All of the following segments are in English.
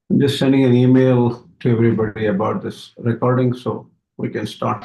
I'm just sending an email to everybody about this recording so we can start.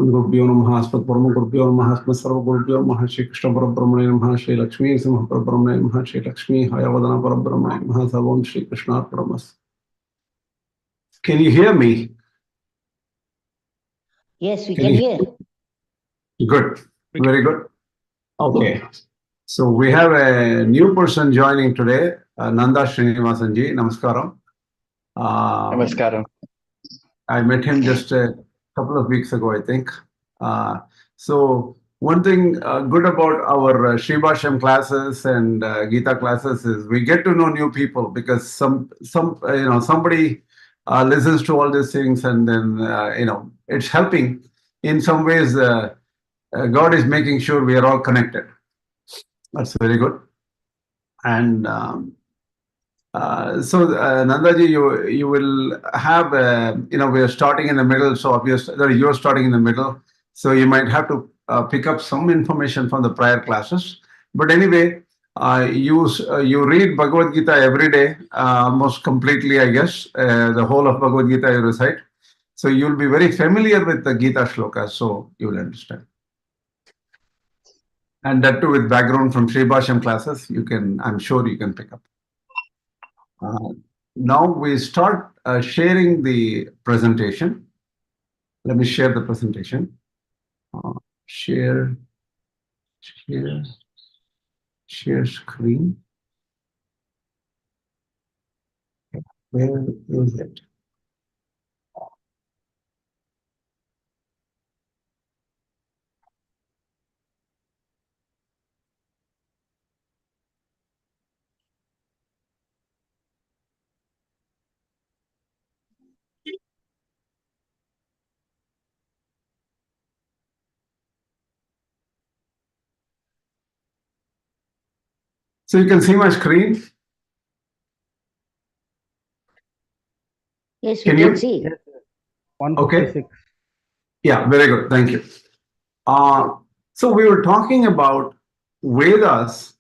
गुरुभ्यो नमः अस्मत् परम गुरुभ्यो नमः अस्मत् सर्व गुरुभ्यो नमः श्री कृष्ण परब्रह्मणे नमः श्री लक्ष्मी सिंह परब्रह्मणे नमः श्री लक्ष्मी हयवदन परब्रह्मणे नमः सर्वं Shri कृष्णार्पणमस्तु. Can you hear me? Yes, we can hear. Good, very good. Okay, so we have a new person joining today, Nanda Srinivasanji. Namaskaram. Namaskaram. I met him just a couple of weeks ago, I think. So one thing good about our Sri Bhashyam classes and Gita classes is we get to know new people because somebody listens to all these things, and then it's helping in some ways. God is making sure we are all connected. That's very good. And Nandaji, you will have we are starting in the middle, so obviously you're starting in the middle, so you might have to pick up some information from the prior classes. But anyway, you read Bhagavad Gita every day, almost completely, I guess. The whole of Bhagavad Gita you recite, so you'll be very familiar with the Gita shlokas, so you will understand. And that too with background from Sri Bhashyam classes, I'm sure you can pick up. Now we start sharing the presentation. Let me share the presentation. Share screen. Where is it? So you can see my screen? Yes, we can see. Yes, 156. Okay. Yeah, very good. Thank you. So we were talking about Vedas.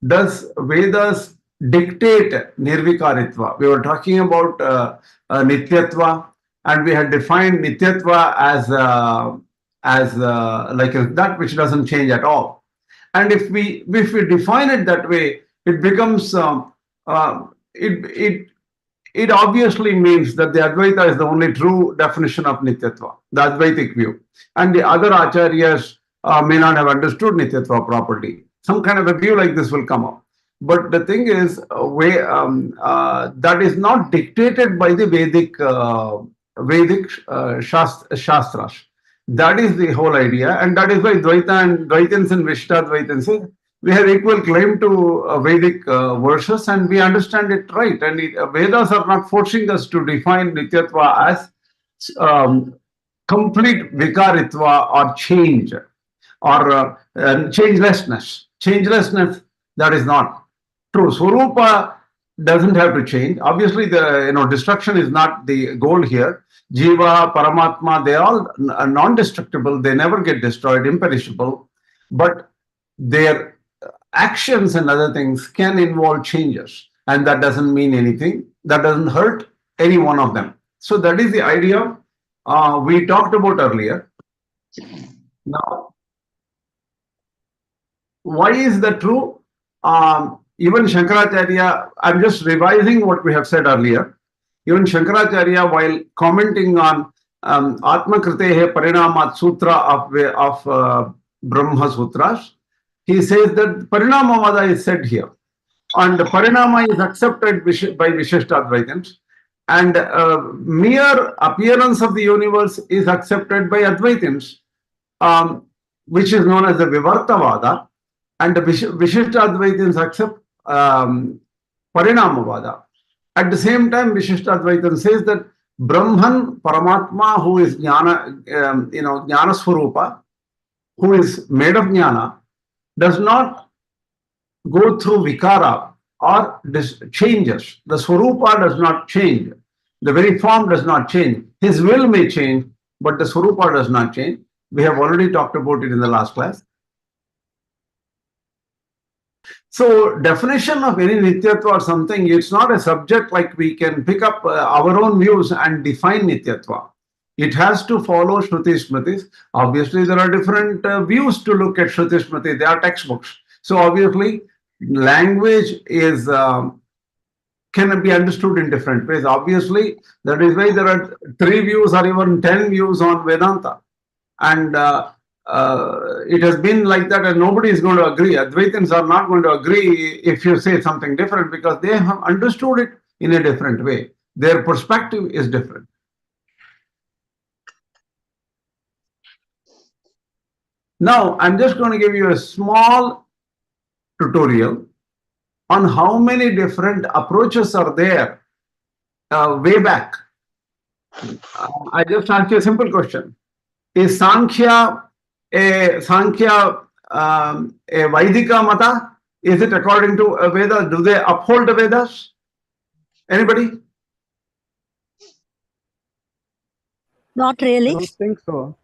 Does Vedas dictate nirvikaritva? We were talking about nityatva, and we had defined nityatva as like that which doesn't change at all. And if we define it that way, it becomes it obviously means that the Advaita is the only true definition of Nityatva, the Advaitic view. And the other Ācāryas may not have understood Nityatva properly. Some kind of a view like this will come up. But the thing is, that is not dictated by the Vedic Shastras. That is the whole idea. And that is why Dvaita and Dvaitins and Vishtadvaitins, we have equal claim to Vedic verses, and we understand it right. And Vedas are not forcing us to define Nityatva as complete Vikaritva or change or changelessness. Changelessness, that is not true. Swarupa doesn't have to change. Obviously, the destruction is not the goal here. Jiva, Paramatma, they are all non-destructible. They never get destroyed, imperishable. But their actions and other things can involve changes, and that doesn't mean anything. That doesn't hurt any one of them. So that is the idea we talked about earlier. Now, why is that true? Even Śaṅkarācārya, I'm just revising what we have said earlier. Even Śaṅkarācārya, while commenting on Atma Kritehe Parinamat Sutra of Brahma Sutras, he says that Parinamavada is said here. and Parinama is accepted by Vishishtadvaitins, and mere appearance of the universe is accepted by Advaitins, which is known as the Vivartavada, and the Vishishtadvaitins accept Parinamavada. At the same time, Vishishtadvaitin says that Brahman, Paramatma, who is Jnana, Jnana Swarupa, who is made of Jnana, does not go through Vikāra or changes. The Swarupa does not change. The very form does not change. His will may change, but the Swarupa does not change. We have already talked about it in the last class. So, definition of any Nityatva or something, it's not a subject like we can pick up our own views and define Nityatva. It has to follow Shruti Smritis. Obviously, there are different views to look at Shruti Smriti. They are textbooks. So, obviously, language is can be understood in different ways. Obviously, that is why there are 3 views or even 10 views on Vedanta. And it has been like that, and nobody is going to agree. Advaitins are not going to agree if you say something different, because they have understood it in a different way. Their perspective is different. Now, I'm just going to give you a small tutorial on how many different approaches are there way back. I just ask you a simple question. Is Sankhya a Vaidika Mata? Is it according to a Veda? Do they uphold the Vedas? Anybody? Not I really. don't think so.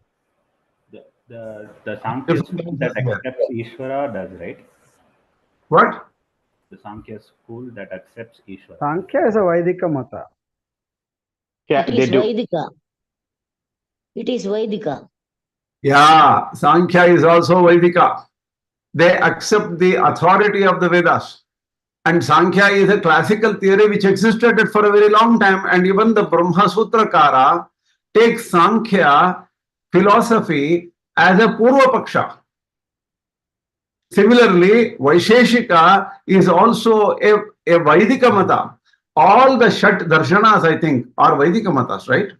The Sankhya school that accepts Ishvara does, right? What? The Sankhya school that accepts Ishvara. Sankhya is a Vaidika Mata. Yeah, It they is do. Vaidika. It is Vaidika. Yeah, Sankhya is also Vaidika. They accept the authority of the Vedas. And Sankhya is a classical theory which existed for a very long time. And even the Brahma Sutrakara takes Sankhya philosophy as a Purva Paksha. Similarly, Vaisheshika is also a Vaidika Mata. All the Shat Darśanas, I think, are Vaidika Matas, right?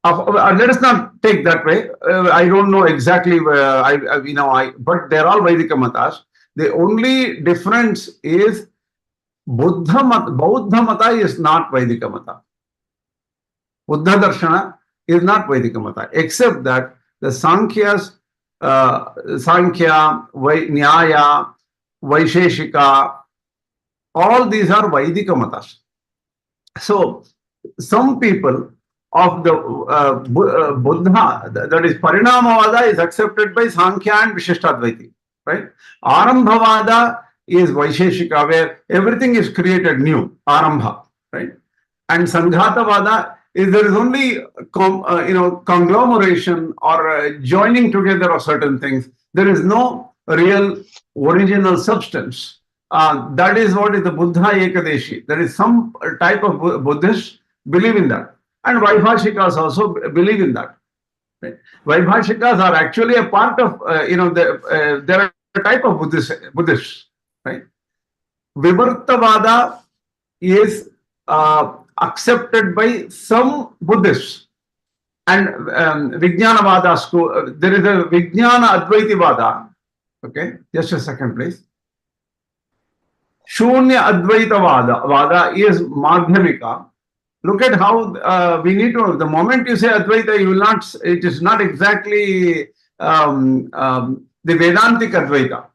Let us not take that way. I don't know exactly, but they're all Vaidika Matas. The only difference is Bauddha Mata is not Vaidika Mata. Buddha Darshana is not Vaidika Mata, except that the Sankhya, Nyaya, Vaisheshika, all these are Vaidika Matas. So, some people of the Buddha, that is Parinamavada, is accepted by Sankhya and Vishishtadvaiti, right? Arambhavada is Vaisheshika, where everything is created new, Arambha, right? And Sanghatavada is there is only conglomeration or joining together of certain things. There is no real original substance. That is what is the Buddha Ekadeshi. There is some type of Buddhists believe in that. And Vaibhashikas also believe in that. Right? Vaibhashikas are actually a part of, they're a type of Buddhists. Right? Vivartavada is accepted by some Buddhists. And Vijnanavada school, there is a Vijnana Advaitivada. Okay, just a second, please. Shunya Advaita Vada is Madhyamika. Look at how we need to, the moment you say Advaita, you will not, it is not exactly the Vedantic Advaita.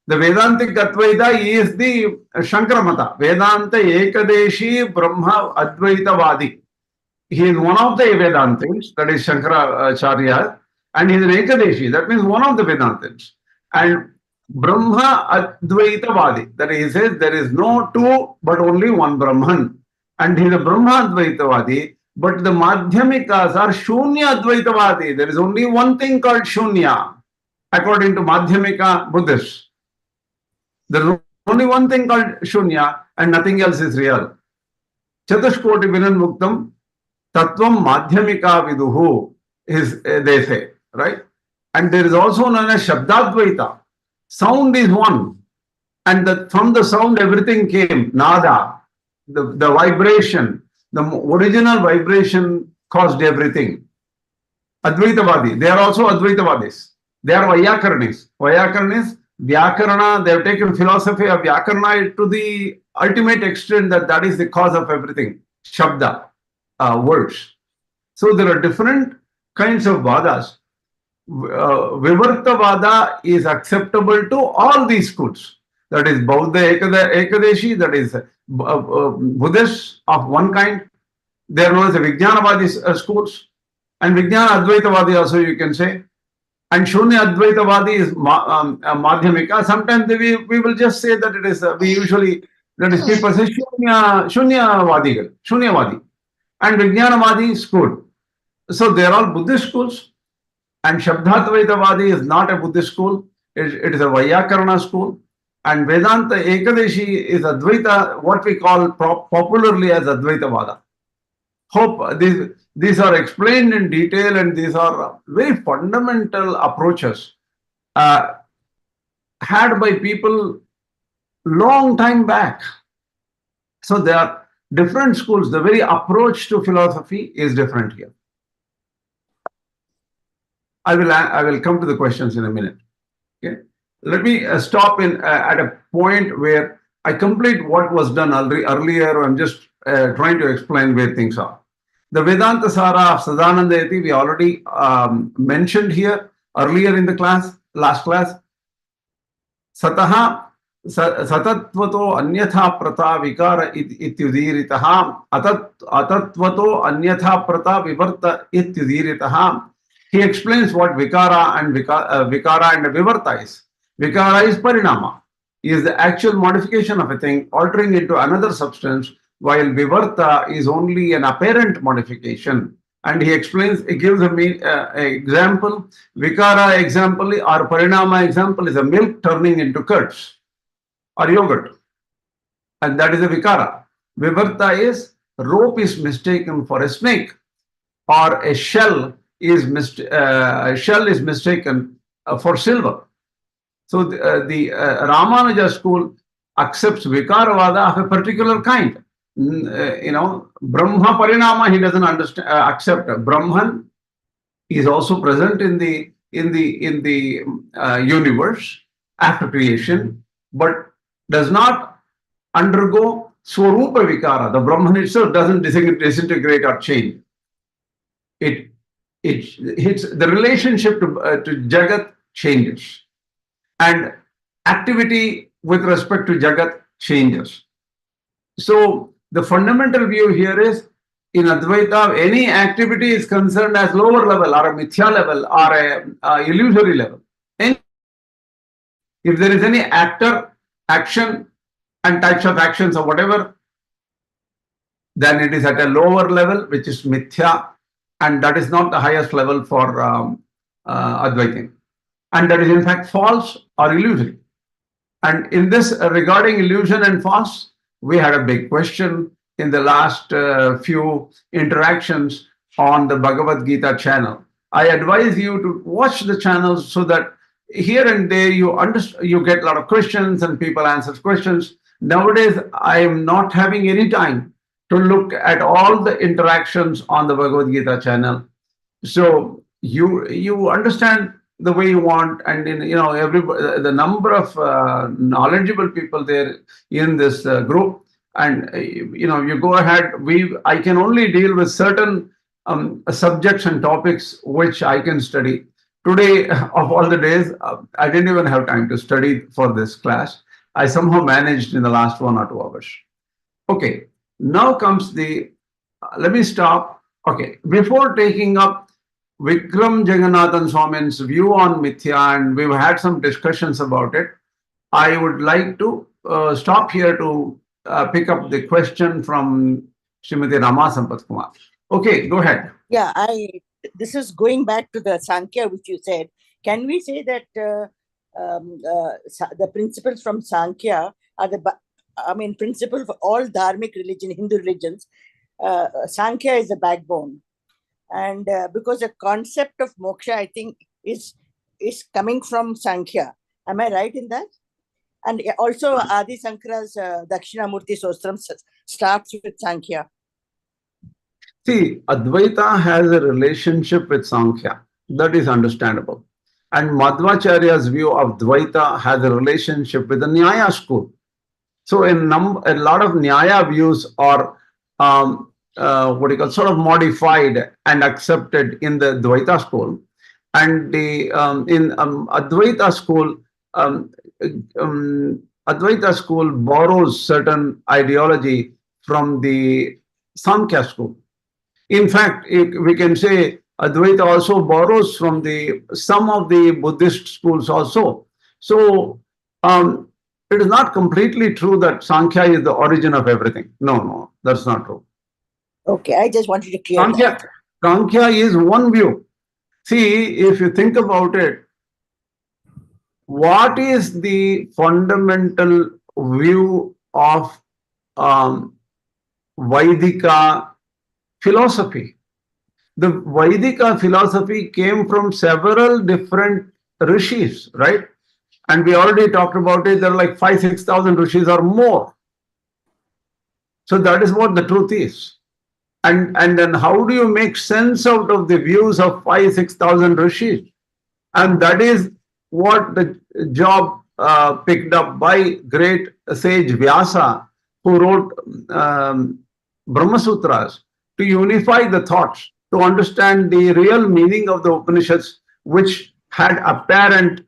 The Vedantic Advaita is the Śaṅkara Mata. Vedanta Ekadeshi Brahma Advaita Vadi. He is one of the Vedantins, that is Śaṅkarācārya, and he is an Ekadeshi, that means one of the Vedantins. And Brahma Advaita Vadi, that he says there is no two but only one Brahman. And he is a Brahma Advaita Vadi, but the Madhyamikas are Shunya Advaita Vadi. There is only one thing called Shunya, according to Madhyamika Buddhists. There is only one thing called Shunya and nothing else is real. Chatushkoti Vinanmuktam Tattvam Madhyamika Viduhu is, they say, right? And there is also known as Shabdadvaita. Sound is one. And from the sound, everything came. Nada, the vibration, the original vibration caused everything. Advaitavadi, they are also Advaitavadis. They are Vyakarnis. Vyakarnis, Vyakarana, they have taken philosophy of Vyakarana to the ultimate extent that is the cause of everything. Shabda, words. So there are different kinds of Vadas. Vivartavada is acceptable to all these schools. That is Bauddha Ekadeshi, that is Buddhists of one kind. They are known as the Vijnanavadi schools. And Vijnana Advaitavadi also you can say. And Shunya Advaitavadi is Madhyamika. Sometimes we will just say that it is, we usually, that is people say Shunyavadi. And Vijnanavadi school. So they are all Buddhist schools. And Shabdhatvaitavadi is not a Buddhist school. It is a Vyakarana school. And Vedanta Ekadeshi is Advaita, what we call popularly as Advaitavada. Hope these are explained in detail, and these are very fundamental approaches had by people long time back. So there are different schools. The very approach to philosophy is different here. I will come to the questions in a minute. Okay, let me stop at a point where I complete what was done earlier. I'm just trying to explain where things are. The Vedanta Sara of Sadananda Yati we already mentioned here earlier in the class, last class. Sataha satatvato anyatha prata vikāra ityudiritaha atatvato anyatha prata vivarta ityudiritaha. He explains what Vikāra and Vivarta is. Vikāra is Parinama, is the actual modification of a thing, altering into another substance, while Vivarta is only an apparent modification. And he explains, he gives an example. Vikāra example or Parinama example is a milk turning into curds or yogurt. And that is a Vikāra. Vivarta is rope is mistaken for a snake, or a shell is mistaken for silver. So the Rāmānuja school accepts Vikaravada of a particular kind. Brahma Parinama he doesn't understand, accept. Brahman is also present in the universe after creation, but does not undergo Swarupa Vikāra. The Brahman itself doesn't disintegrate or change. The relationship to Jagat changes, and activity with respect to Jagat changes. So the fundamental view here is, in Advaita, any activity is concerned as lower level or a Mithyā level or a illusory level. If there is any actor, action and types of actions or whatever, then it is at a lower level, which is Mithyā. And that is not the highest level for Advaiting. And that is in fact false or illusory. And in this regarding illusion and false, we had a big question in the last few interactions on the Bhagavad Gītā channel. I advise you to watch the channels so that here and there you get a lot of questions and people answer questions. Nowadays, I am not having any time to look at all the interactions on the Bhagavad Gītā channel. So you understand the way you want, and the number of knowledgeable people there in this group, and you go ahead. I can only deal with certain subjects and topics which I can study. Today, of all the days, I didn't even have time to study for this class. I somehow managed in the last 1 or 2 hours. Okay. Now comes let me stop. Okay, before taking up Vikram Jagannathan Swami's view on Mithyā, and we've had some discussions about it, I would like to stop here to pick up the question from Srimati Rama Sampath Kumar. Okay, go ahead. Yeah, this is going back to the Sankhya, which you said. Can we say that the principles from Sankhya are principle for all dharmic religion, Hindu religions? Sankhya is the backbone. And because the concept of moksha, I think, is coming from Sankhya. Am I right in that? And also Adi Sankara's Dakshinamurti Sostram starts with Sankhya. See, Advaita has a relationship with Sankhya. That is understandable. And Madhvācārya's view of Dvaita has a relationship with the Nyaya school. So a lot of Nyaya views are sort of modified and accepted in the Dvaita school. And the in Advaita school borrows certain ideology from the Sankhya school. In fact, we can say Advaita also borrows from some of the Buddhist schools also. So it is not completely true that Sankhya is the origin of everything. No, that's not true. Okay, I just wanted to clear that. Sankhya is one view. See, if you think about it, what is the fundamental view of Vaidika philosophy? The Vaidika philosophy came from several different rishis, right? And we already talked about it. There are like 5,000-6,000 rishis or more. So that is what the truth is. And then how do you make sense out of the views of 5,000-6,000 rishis? And that is what the job picked up by great sage Vyasa, who wrote Brahma Sutras, to unify the thoughts, to understand the real meaning of the Upanishads, which had apparent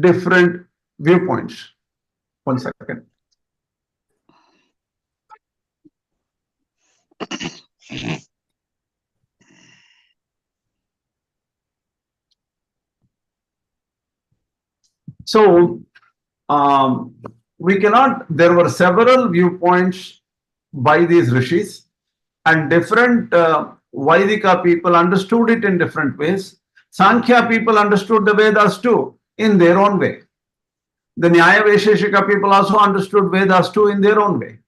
different viewpoints. One second. So there were several viewpoints by these rishis, and different Vaidika people understood it in different ways. Sankhya people understood the Vedas too in their own way. The Nyaya Vaisheshika people also understood Vedas too in their own way.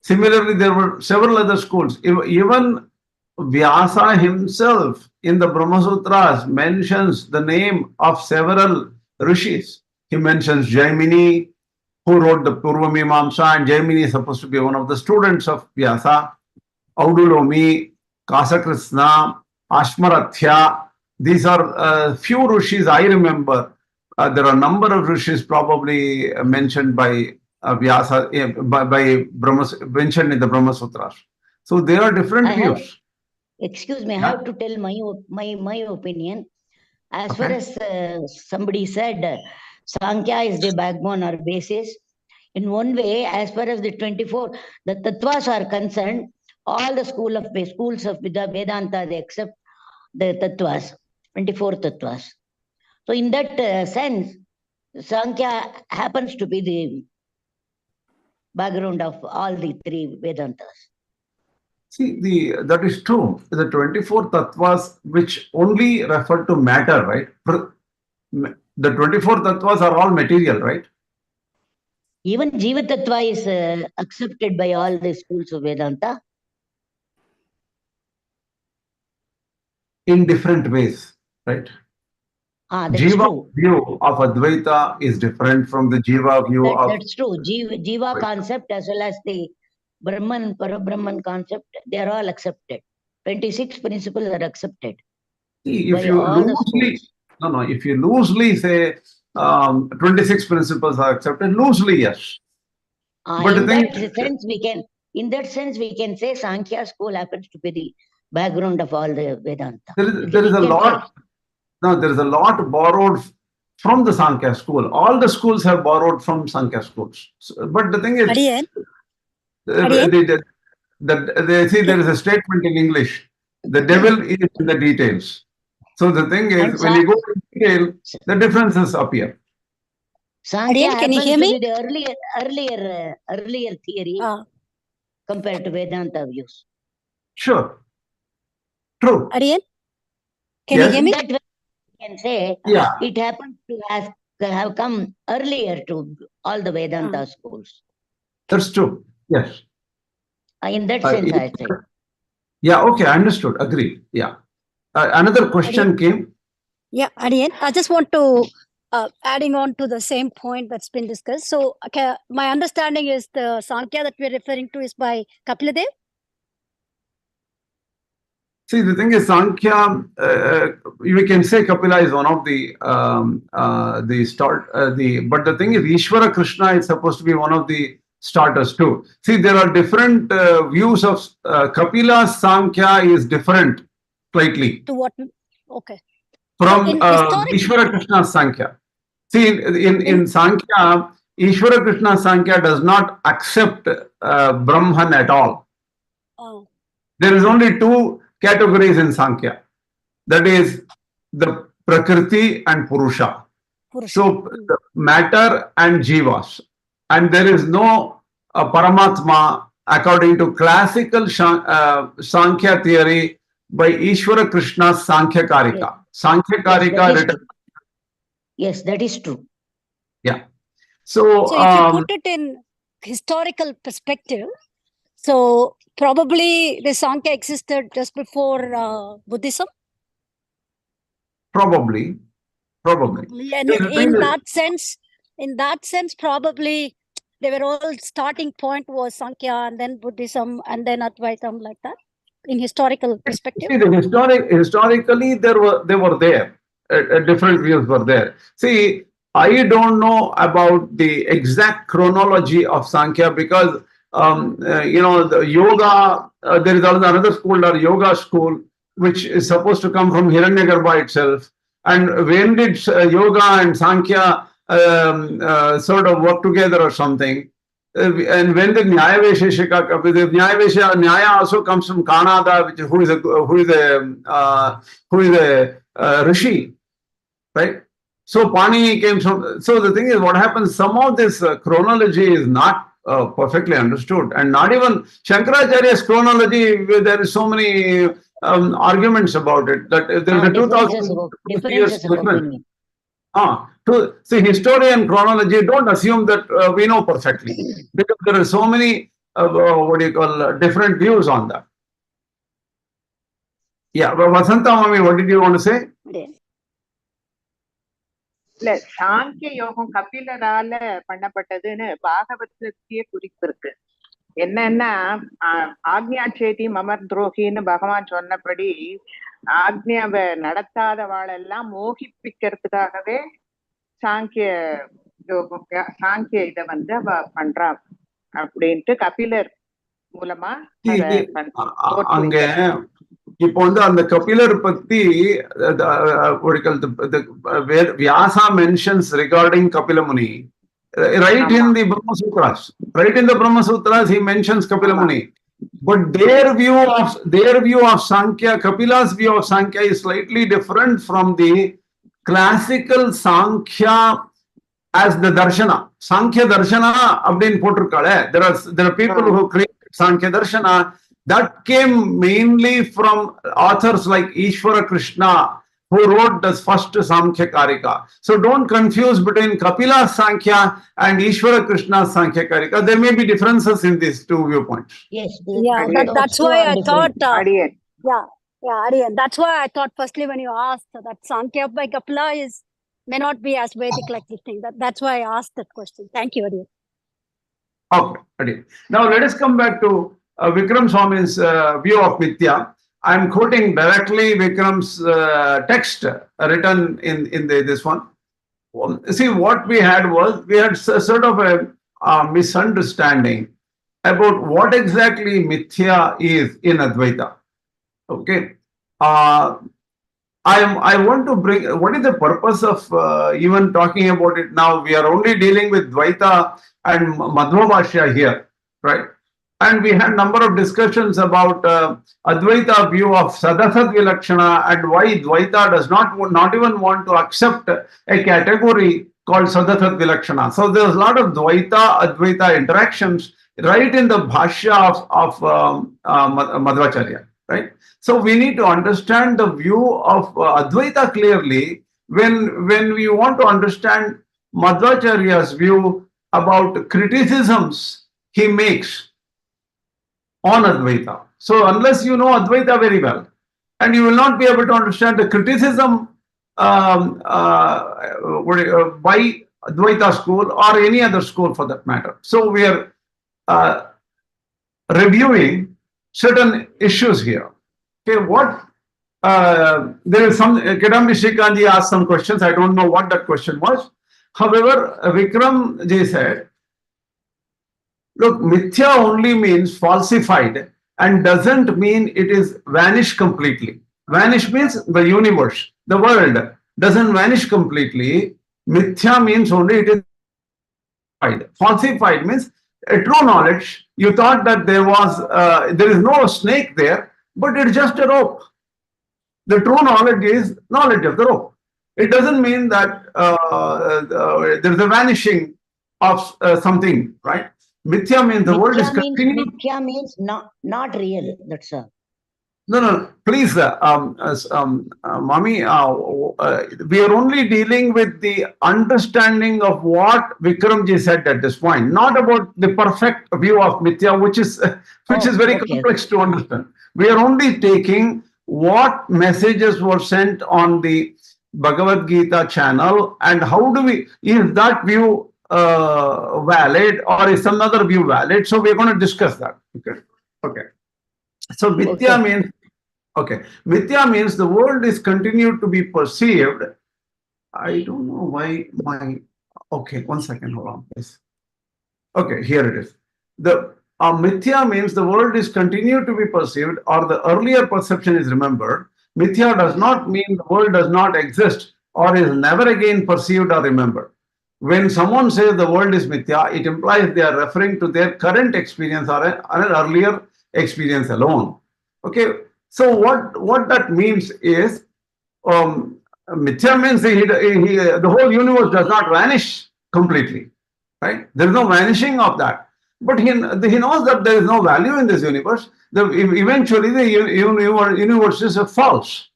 Similarly, there were several other schools. Even Vyasa himself in the Brahma Sutras mentions the name of several rishis. He mentions Jaimini, who wrote the Purva Mimamsa, and Jaimini is supposed to be one of the students of Vyasa. Audulomi, Kasakrishna, Ashmarathya. These are few rishis I remember. There are a number of rishis probably mentioned by Vyasa, by Brahma, mentioned in the Brahma Sutras. So there are different views. Excuse me, I have to tell my opinion. As far as somebody said, Sankhya is the backbone or basis. In one way, as far as the 24, the tattvas are concerned, all the schools of Vedanta, they accept the tattvas, 24 tattvas. So in that sense, Sankhya happens to be the background of all the three Vedantas. See, that is true. The 24 tattvas, which only refer to matter, right? The 24 tattvas are all material, right? Even Jiva Tattva is accepted by all the schools of Vedanta. In different ways, right? Jiva view of Advaita is different from the Jiva view of... That's true. Jiva concept as well as the Brahman, Parabrahman concept, they are all accepted. 26 principles are accepted. See, if you loosely say 26 principles are accepted, loosely, yes. But in that sense, we can say Sankhya school happens to be the background of all the Vedanta. There is a lot borrowed from the Sankhya school. All the schools have borrowed from Sankhya schools. But the thing is, there is a statement in English: the devil is in the details. So the thing is, when you go to detail, the differences appear. Sankhya can you hear me? The earlier theory compared to Vedanta views. Sure. True. Ariel, can you hear me? That way we can say it happens to have come earlier to all the Vedanta schools. That's true. Yes. In that sense, I say. Yeah, okay, understood. Agreed. Yeah. Another question came. Yeah, Ariel, I just want to adding on to the same point that's been discussed. So my understanding is the Sankhya that we're referring to is by Kapiladev. See, the thing is, Sankhya, we can say Kapila is one of but the thing is, Ishvara Krishna is supposed to be one of the starters too. See, there are different views of Kapila's Sankhya is different slightly. To what? Okay. From Ishvara Krishna's Sankhya. See, in Sankhya, Ishvara Krishna's Sankhya does not accept Brahman at all. Oh. There is only two categories in Sankhya. That is the Prakriti and Purusha. So matter and Jivas. And there is no Paramatma according to classical Sankhya theory by Ishvara Krishna's Sankhya Kārikā. Sankhya Kārikā written. Yes, that is true. Yeah. So if you put it in historical perspective, so probably the Sankhya existed just before Buddhism? Probably. And in that sense, probably they were all starting point was Sankhya and then Buddhism and then Advaitam, like that, in historical perspective. See, historically, they were there. Different views were there. See, I don't know about the exact chronology of Sankhya because the yoga, there is also another school, or yoga school, which is supposed to come from Hiranyagarbha itself. And when did yoga and Sankhya sort of work together or something? And when did Nyaya Vaisheshika come? Nyaya also comes from Kanada, who is a rishi, right? So Pani came from. So the thing is, what happens? Some of this chronology is not perfectly understood, and not even Śaṅkarācārya's chronology. There is so many arguments about it that there is a 2,000 years difference. See, history and chronology, don't assume that we know perfectly, because there are so many different views on that. Yeah, but Vasanta Mami, what did you want to say? இல்ல சாங்கிய யோகம் கபிலரால பண்ணப்பட்டதுன்னு பாகவதத்திலேயே குறிப்பு இருக்கு. என்னன்னா ஆக்ஞாச்சேதி மமர் துரோகின்னு பகவான் சொன்னபடி ஆக்ஞாவை நடத்தாதவாளெல்லாம் மோகிப்பிக்கிறதுக்காகவே சாங்கிய இத அவ பண்றா அப்படின்ட்டு கபிலர் மூலமா அங்க இப்போ வந்து அந்த கபிலர் பத்தி Vyasa mentions regarding Kapila Muni right in the Brahma Sutras he mentions Kapila Muni, but their view of Sankhya, Kapila's view of Sankhya is slightly different from the classical Sankhya as the Darshana. Sankhya Darshana abdin potrukale, there are people who created Sankhya Darshana. That came mainly from authors like Ishvara Krishna, who wrote the first Sankhya Kārikā. So don't confuse between Kapila's Sankhya and Ishvara Krishna's Sankhya Kārikā. There may be differences in these two viewpoints. Yes. That's why I thought. Aryan. That's why I thought firstly when you asked that Sankhya by Kapila may not be as Vedic like this thing. That's why I asked that question. Thank you, Aryan. Okay, Aryan. Now let us come back to Vikram Swami's view of Mithyā. I am quoting directly Vikram's text written in this one. See, what we had sort of a misunderstanding about what exactly Mithyā is in Advaita. Okay. I want to bring, what is the purpose of even talking about it now? We are only dealing with Dvaita and Madhvācārya here, right? And we had a number of discussions about Advaita view of Sadasat Vilakshana and why Dvaita does not even want to accept a category called Sadasat Vilakshana. So there's a lot of Dvaita interactions right in the Bhashya of Madhvācārya, right? So we need to understand the view of Advaita clearly when we want to understand Madhvācārya's view about criticisms he makes on Advaita. So unless you know Advaita very well, and you will not be able to understand the criticism by Dvaita school or any other school for that matter. So we are reviewing certain issues here. Okay, what there is some K.S.V. Srikanth asked some questions. I don't know what that question was. However, Vikram ji said, look, Mithyā only means falsified and doesn't mean it is vanished completely. Vanish means the universe, the world doesn't vanish completely. Mithyā means only it is falsified. Falsified means a true knowledge. You thought that there is no snake there, but it's just a rope. The true knowledge is knowledge of the rope. It doesn't mean that there is a vanishing of something, right? Mithyā means the world is continuing. Mithyā means not real. That's all. No, please, Mami, we are only dealing with the understanding of what Vikramji said at this point, not about the perfect view of Mithyā, which is very complex to understand. We are only taking what messages were sent on the Bhagavad Gītā channel and how do we, is that view valid or is some other view valid? So we are going to discuss that. Okay. So Mithyā means, Mithyā means the world is continued to be perceived. I don't know why one second, hold on, please. Okay, here it is. The Mithyā means the world is continued to be perceived or the earlier perception is remembered. Mithyā does not mean the world does not exist or is never again perceived or remembered. When someone says the world is Mithyā, it implies they are referring to their current experience or an earlier experience alone. Okay, so what that means is, Mithyā means the whole universe does not vanish completely, right? There is no vanishing of that. But he knows that there is no value in this universe. Eventually, the universe is false.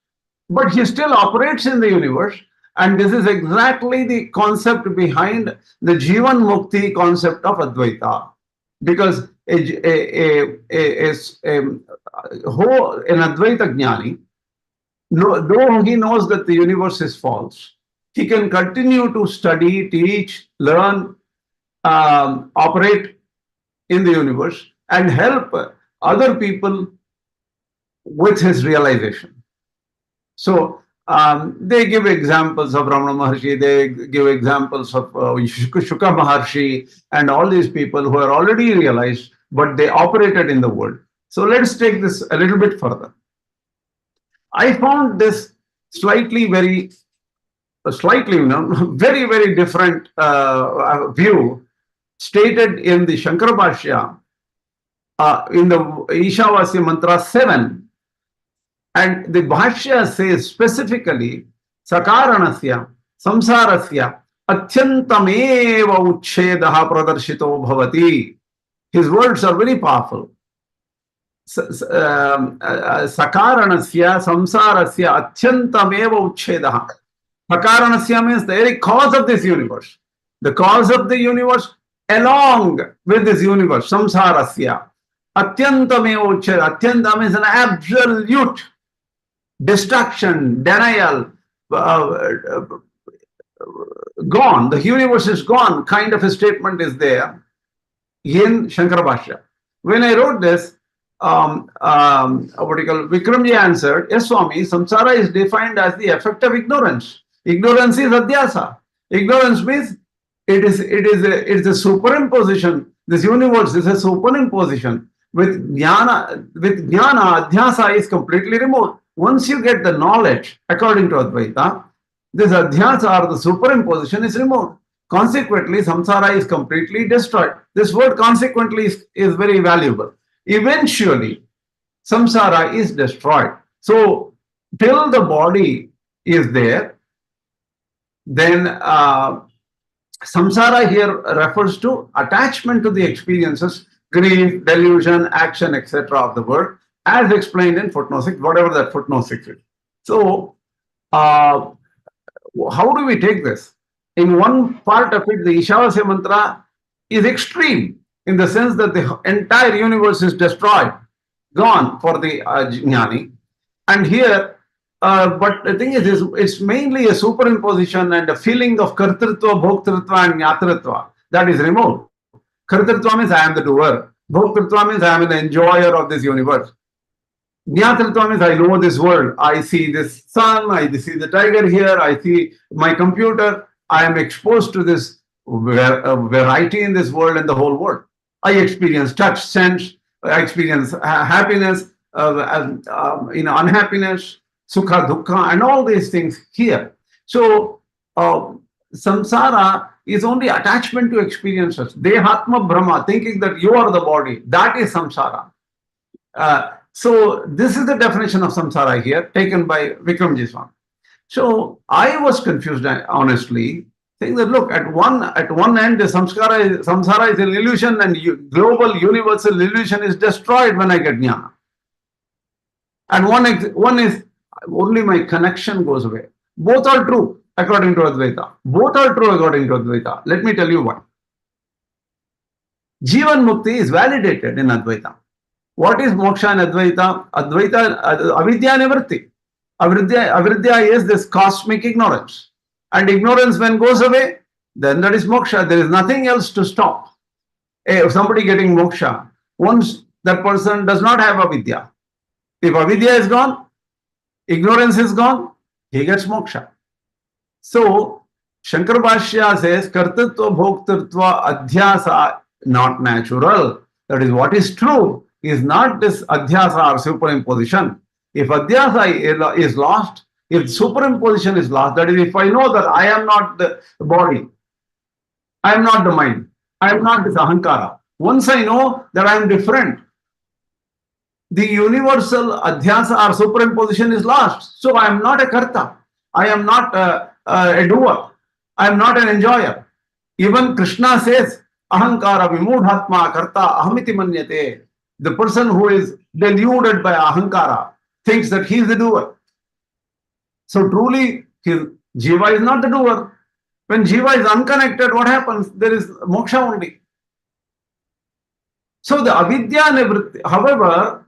But he still operates in the universe. And this is exactly the concept behind the Jīvanmukti concept of Advaita. Because an Advaita Jnani, though he knows that the universe is false, he can continue to study, teach, learn, operate in the universe and help other people with his realization. So they give examples of Ramana Maharshi, they give examples of Shuka Maharshi and all these people who are already realized, but they operated in the world. So let's take this a little bit further. I found this very, very different view stated in the Śaṅkarācārya in the Īśāvāsya mantra 7. And the Bhashya says specifically, Sakaranasya, Samsarasya, Athyantameva Uchchedaha Pradarshito Bhavati. His words are very powerful. Sakaranasya, Samsarasya, Athyantameva Uchchedaha. Sakaranasya means the very cause of this universe. The cause of the universe along with this universe, Samsarasya. Atyantameva Uchcheda. Atyanta means an absolute destruction, denial, gone, the universe is gone kind of a statement is there in Śaṅkarācārya. When I wrote this, Vikramji answered, yes, Swami, samsara is defined as the effect of ignorance. Ignorance is adhyasa. Ignorance means it is a superimposition. This universe is a superimposition. With jnana, adhyasa is completely removed. Once you get the knowledge, according to Advaita, this adhyasa or the superimposition is removed. Consequently, samsara is completely destroyed. This word consequently is very valuable. Eventually, samsara is destroyed. So, till the body is there, then samsara here refers to attachment to the experiences, grief, delusion, action, etc. of the world, as explained in footnote 6, whatever that footnote 6 is. So, how do we take this? In one part of it, the Īśāvāsya mantra is extreme in the sense that the entire universe is destroyed, gone for the jnani. And here, but the thing is, it's mainly a superimposition and a feeling of kartritva, bhoktritva and jnatritva that is removed. Kartritva means I am the doer. Bhoktritva means I am an enjoyer of this universe. Jnatritva means I know this world. I see this sun, I see the tiger here, I see my computer. I am exposed to this variety in this world and the whole world. I experience touch, sense, I experience happiness, unhappiness, sukha, dukkha, and all these things here. So, samsara is only attachment to experiences. Dehatma Brahma, thinking that you are the body, that is samsara. So, this is the definition of samsara here, taken by Vikramji Swami. So, I was confused, honestly, saying that look, at one end, the samsara is an illusion, and global universal illusion is destroyed when I get jnana. And one is only my connection goes away. Both are true according to Advaita. Both are true according to Advaita. Let me tell you why. Jīvanmukti is validated in Advaita. What is moksha in Advaita? Advaita, Avidyā nivritti. Avidyā is this cosmic ignorance. And ignorance when goes away, then that is moksha. There is nothing else to stop. If somebody getting moksha, once that person does not have avidya. If avidya is gone, ignorance is gone, he gets moksha. So, Śaṅkarācārya says, kartatva bhoktatva adhyasa not natural. That is, what is true is not this adhyasa or superimposition. If adhyasa is lost, if superimposition is lost, that is, if I know that I am not the body, I am not the mind, I am not this ahankara. Once I know that I am different, the universal adhyasa or superimposition is lost. So I am not a karta. I am not a doer. I am not an enjoyer. Even Krishna says, ahankara vimudhatma karta ahamiti manyate. The person who is deluded by ahankara thinks that he is the doer. So truly, jiva is not the doer. When jiva is unconnected, what happens? There is moksha only. So the avidya nivritti, however,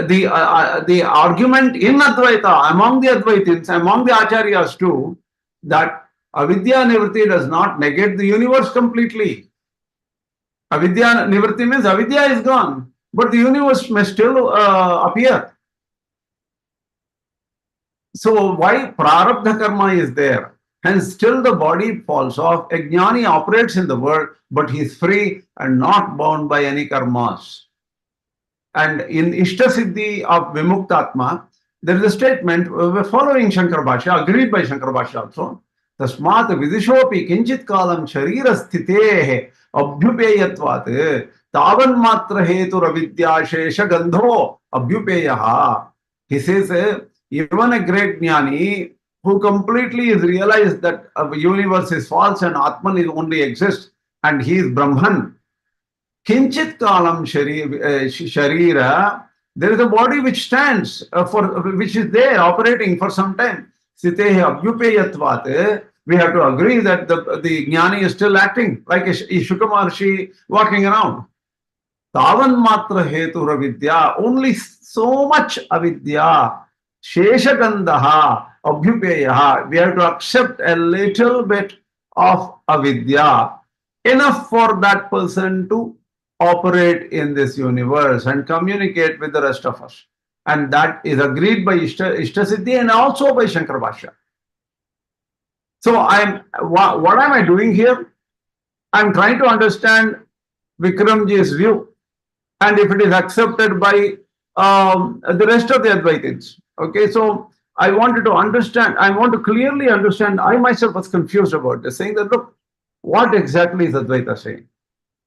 the argument in Advaita, among the Advaitins, among the Ācāryas too, that avidya nivritti does not negate the universe completely. Avidya nivritti means avidya is gone, but the universe may still appear. So why prarabdha karma is there? Hence still the body falls off. A jnani operates in the world, but he is free and not bound by any karmas. And in Ishtasiddhi of Vimuktatma, there is a statement following Śaṅkarācārya, agreed by Śaṅkarācārya also. Tasmat vidishopi kinchit kalam sharira sthitehe abhyupeyatvat tavan matra hetur avidya shesha gandho abhyupeyaha. He says, even a great jnani who completely is realized that the universe is false and Atman is only exists and he is Brahman. Kinchit kalam sharira, there is a body which stands, which is there operating for some time. Sitehe abhyupeyatvat. We have to agree that the jnani is still acting like a Shuka Maharshi walking around. Tavan matra hetur avidya, only so much avidya. Sheshagandaha abhyupeyaha. We have to accept a little bit of avidya, enough for that person to operate in this universe and communicate with the rest of us. And that is agreed by Ishtasiddhi and also by Śaṅkarācārya. So what am I doing here? I'm trying to understand Vikramji's view and if it is accepted by the rest of the Advaitins. Okay, so I wanted to understand, I want to clearly understand, I myself was confused about this, saying that, look, what exactly is Advaita saying?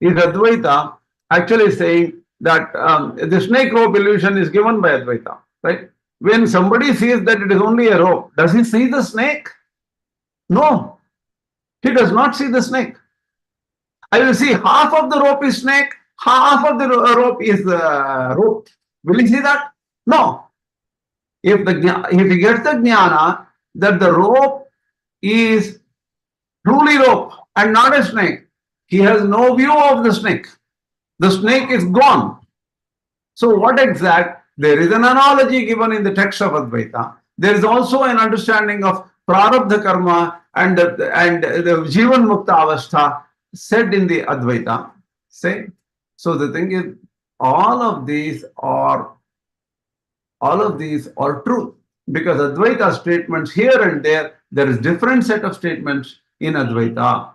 Is Advaita actually saying that the snake rope illusion is given by Advaita, right? When somebody sees that it is only a rope, does he see the snake? No, he does not see the snake. I will see half of the rope is snake, half of the rope is rope. Will he see that? No. If he gets the jnana that the rope is truly rope and not a snake, he has no view of the snake. The snake is gone. So what exact? There is an analogy given in the text of Advaita there is also an understanding of prarabdha karma and the Jīvanmukta avastha said in the Advaita. Say, so the thing is, all of these are true, because Advaita statements here and there is different set of statements in Advaita.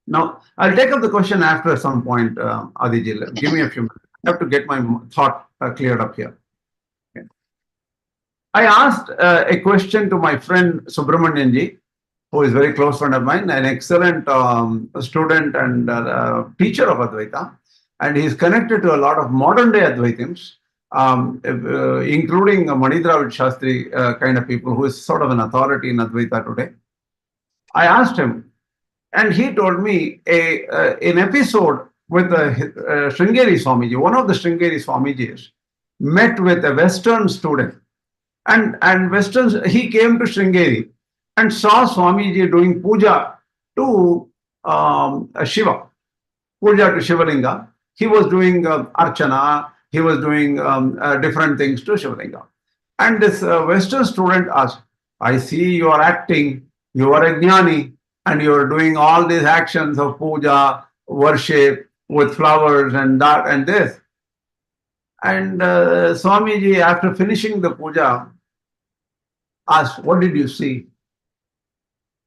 Now, I'll take up the question after some point, Adiji. Give me a few minutes. I have to get my thought cleared up here. Okay. I asked a question to my friend Subramanianji, who is a very close friend of mine, an excellent student and teacher of Advaita, and he's connected to a lot of modern day Advaitins, including Manidravid Shastri kind of people, who is sort of an authority in Advaita today. I asked him, and he told me an episode with Sringeri Swamiji. One of the Sringeri Swamijis met with a Western student, and he came to Sringeri and saw Swamiji doing puja to Shiva, puja to Shivalinga. He was doing archana, he was doing different things to Shivalinga. And this Western student asked, I see you are acting, you are a jnani, and you are doing all these actions of puja, worship with flowers and that and this. And Swamiji, after finishing the puja, asked, what did you see?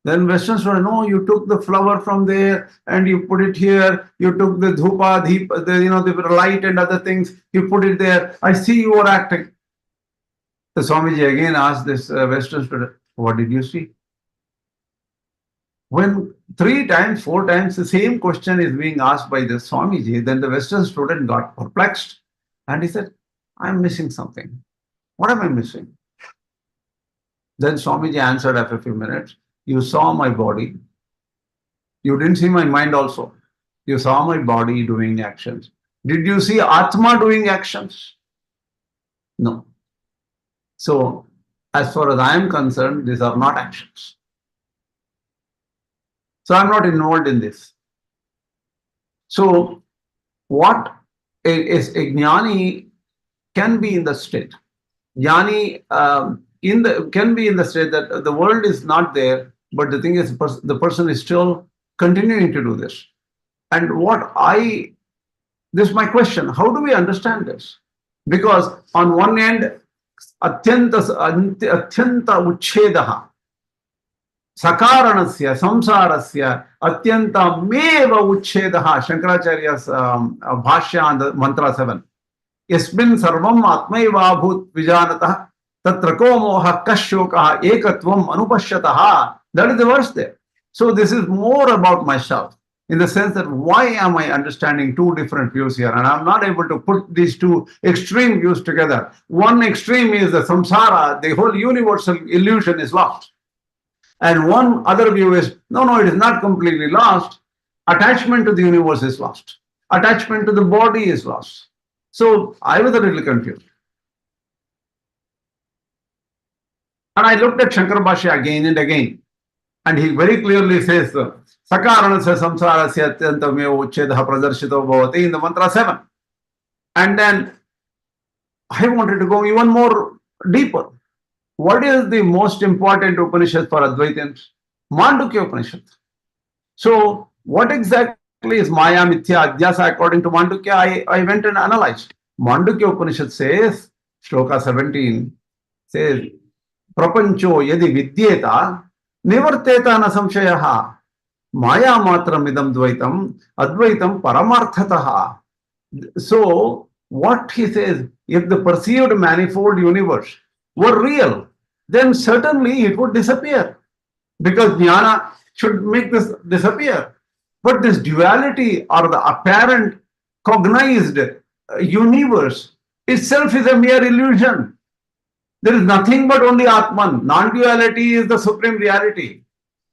Then Western student, no, you took the flower from there and you put it here. You took the dhupa, the light and other things. You put it there. I see you are acting. The Swamiji again asked this Western student, what did you see? When 3 times, 4 times the same question is being asked by the Swamiji, then the Western student got perplexed and he said, I'm missing something. What am I missing? Then Swamiji answered after a few minutes, you saw my body. You didn't see my mind also. You saw my body doing actions. Did you see Atma doing actions? No. So, as far as I am concerned, these are not actions. So, I'm not involved in this. So, what is a jnani can be in the state. Jnani can be in the state that the world is not there, but the thing is, the person is still continuing to do this. And this is my question, how do we understand this? Because on one end, atyanta uchchedaha, sakaranasya, samsarasya, atyanta meva uchchedaha, Śaṅkarācārya's bhashya on the mantra 7. Yasmin sarvam atmaiva bhut vijanatah, tatra ko moha kashokaha ekatvam anupashyataha. That is the verse there. So this is more about myself, in the sense that why am I understanding 2 different views here? And I'm not able to put these 2 extreme views together. One extreme is the samsara, the whole universal illusion is lost. And one other view is, no, it is not completely lost. Attachment to the universe is lost. Attachment to the body is lost. So I was a little confused. And I looked at Shankara Bhashya again and again. And he very clearly says, Sakaranasya samsarasya atyantameva uchchedaha pradarshito bhavati in the mantra 7. And then I wanted to go even more deeper. What is the most important Upanishad for Advaitins? Maṇḍūkya Upanishad. So what exactly is Māyā, Mithyā, Adhyasa according to Maṇḍūkya? I went and analyzed. Maṇḍūkya Upanishad says, Shloka 17, says, Prapancho yadi vidyeta nivarteta na samshayaha maya matram idam dvaitam advaitam paramarthataha. So what he says, if the perceived manifold universe were real, then certainly it would disappear, because jnana should make this disappear. But this duality or the apparent cognized universe itself is a mere illusion. There is nothing but only Atman. Non-duality is the supreme reality.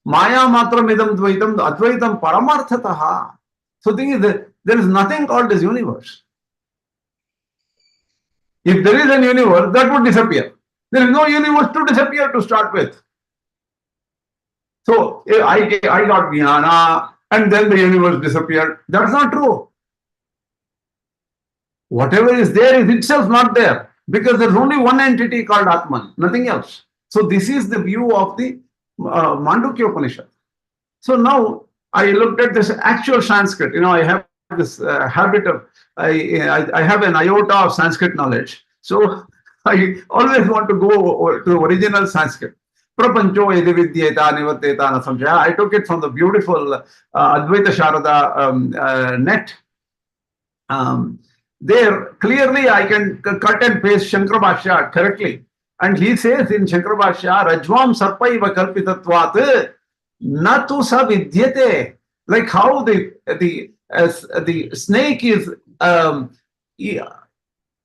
Maya matram idam dvaitam advaitam paramarthataha. So the thing is that there is nothing called as universe. If there is an universe, that would disappear. There is no universe to disappear to start with. So I got jnana and then the universe disappeared. That's not true. Whatever is there is itself not there. because there's only one entity called Atman, nothing else. So this is the view of the Maṇḍūkya Upanishad. So now I looked at this actual Sanskrit. I have this habit of, I have an iota of Sanskrit knowledge. So I always want to go to original Sanskrit. Prapancho yadi vidyeta nivarteta na samjaya. I took it from the beautiful Advaita Sharada net. There clearly I can cut and paste Śaṅkarācārya correctly. And he says in Śaṅkarācārya, Rajvam sarpaiva kalpitatvat na tu sa vidyate. Like how the snake is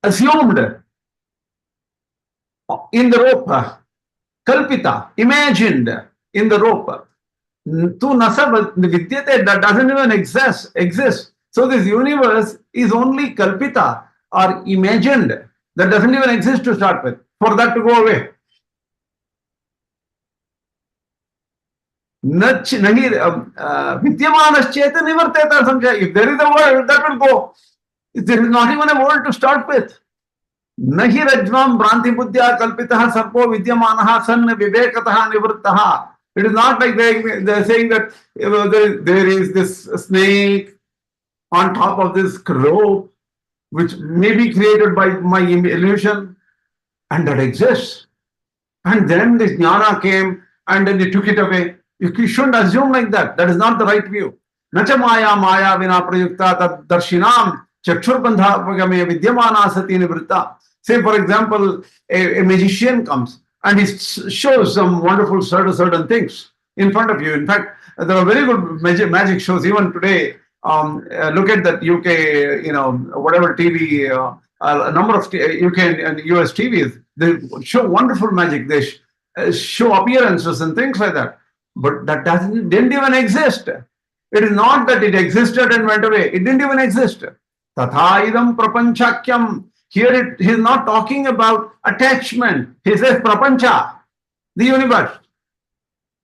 assumed in the rope, kalpita, imagined in the rope. Tu nasa vidyate, that doesn't even exist. So this universe is only kalpita or imagined. That doesn't even exist to start with. For that to go away. If there is a world, that will go. There is not even a world to start with. Nahi rajvam branti buddhya kalpitaha sarpo vidyamanaha san vivekataha nivrittaha. It is not like they are saying that there is this snake on top of this rope, which may be created by my illusion, and that exists. And then this jnana came and then they took it away. You shouldn't assume like that. That is not the right view. Nacha Māyā vina prayukta tad Darśinam chakshurbandha pagame vidyamana sati nivritta. Say, for example, a magician comes and he shows some wonderful certain things in front of you. In fact, there are very good magic shows even today. Look at that UK, whatever TV, a number of UK and US TVs, they show wonderful magic. They show appearances and things like that. But that didn't even exist. It is not that it existed and went away. It didn't even exist. Tatha idam prapanchakyam. Here he is not talking about attachment. He says prapancha, the universe,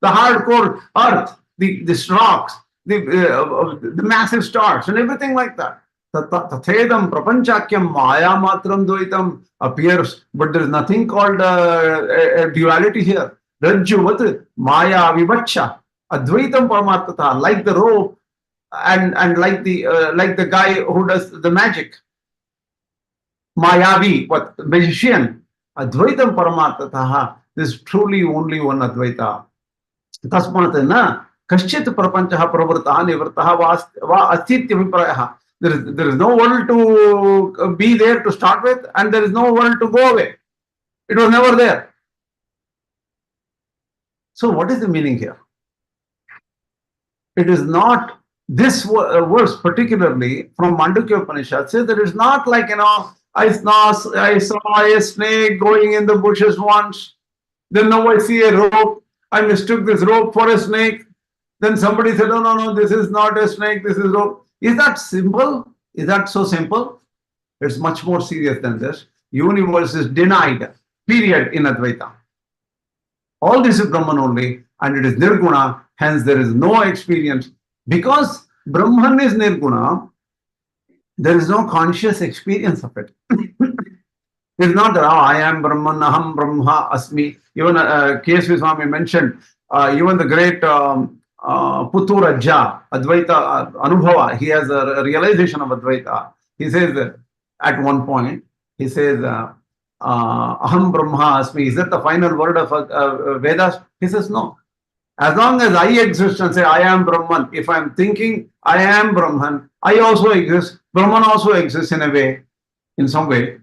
the hardcore earth, the rocks, the massive stars and everything like that. Tathedam prapanchakyam Māyā matram dvaitam appears, but there is nothing called a duality here. Rajjuvat Māyā vivaccha advaitam paramattatha, like the rope and like the guy who does the magic. Māyāvi, what magician, advaitam paramattatha. There is truly only one Advaita. Tasmat na kaschit prapanchaha pravrittaha nivrittaha va astitya viprayaha. There is no world to be there to start with, and there is no world to go away. It was never there. So what is the meaning here? It is not, this verse particularly from Maṇḍūkya Upanishad says that it's not like, I saw a snake going in the bushes once, then now I see a rope, I mistook this rope for a snake, then somebody said, no, this is not a snake, this is rope. Is that simple? Is that so simple? It's much more serious than this. Universe is denied, period, in Advaita. All this is Brahman only, and it is Nirguna, hence there is no experience. Because Brahman is Nirguna, there is no conscious experience of it. It's not that, I am Brahman, Aham Brahma Asmi. Even K.S.V. Swami mentioned, even the great Puturaja, Advaita Anubhava, he has a realization of Advaita. He says that at one point, he says, Aham Brahma Asmi. Is that the final word of Vedas? He says, no. As long as I exist and say, I am Brahman, if I am thinking, I am Brahman, I also exist, Brahman also exists in a way, in some way.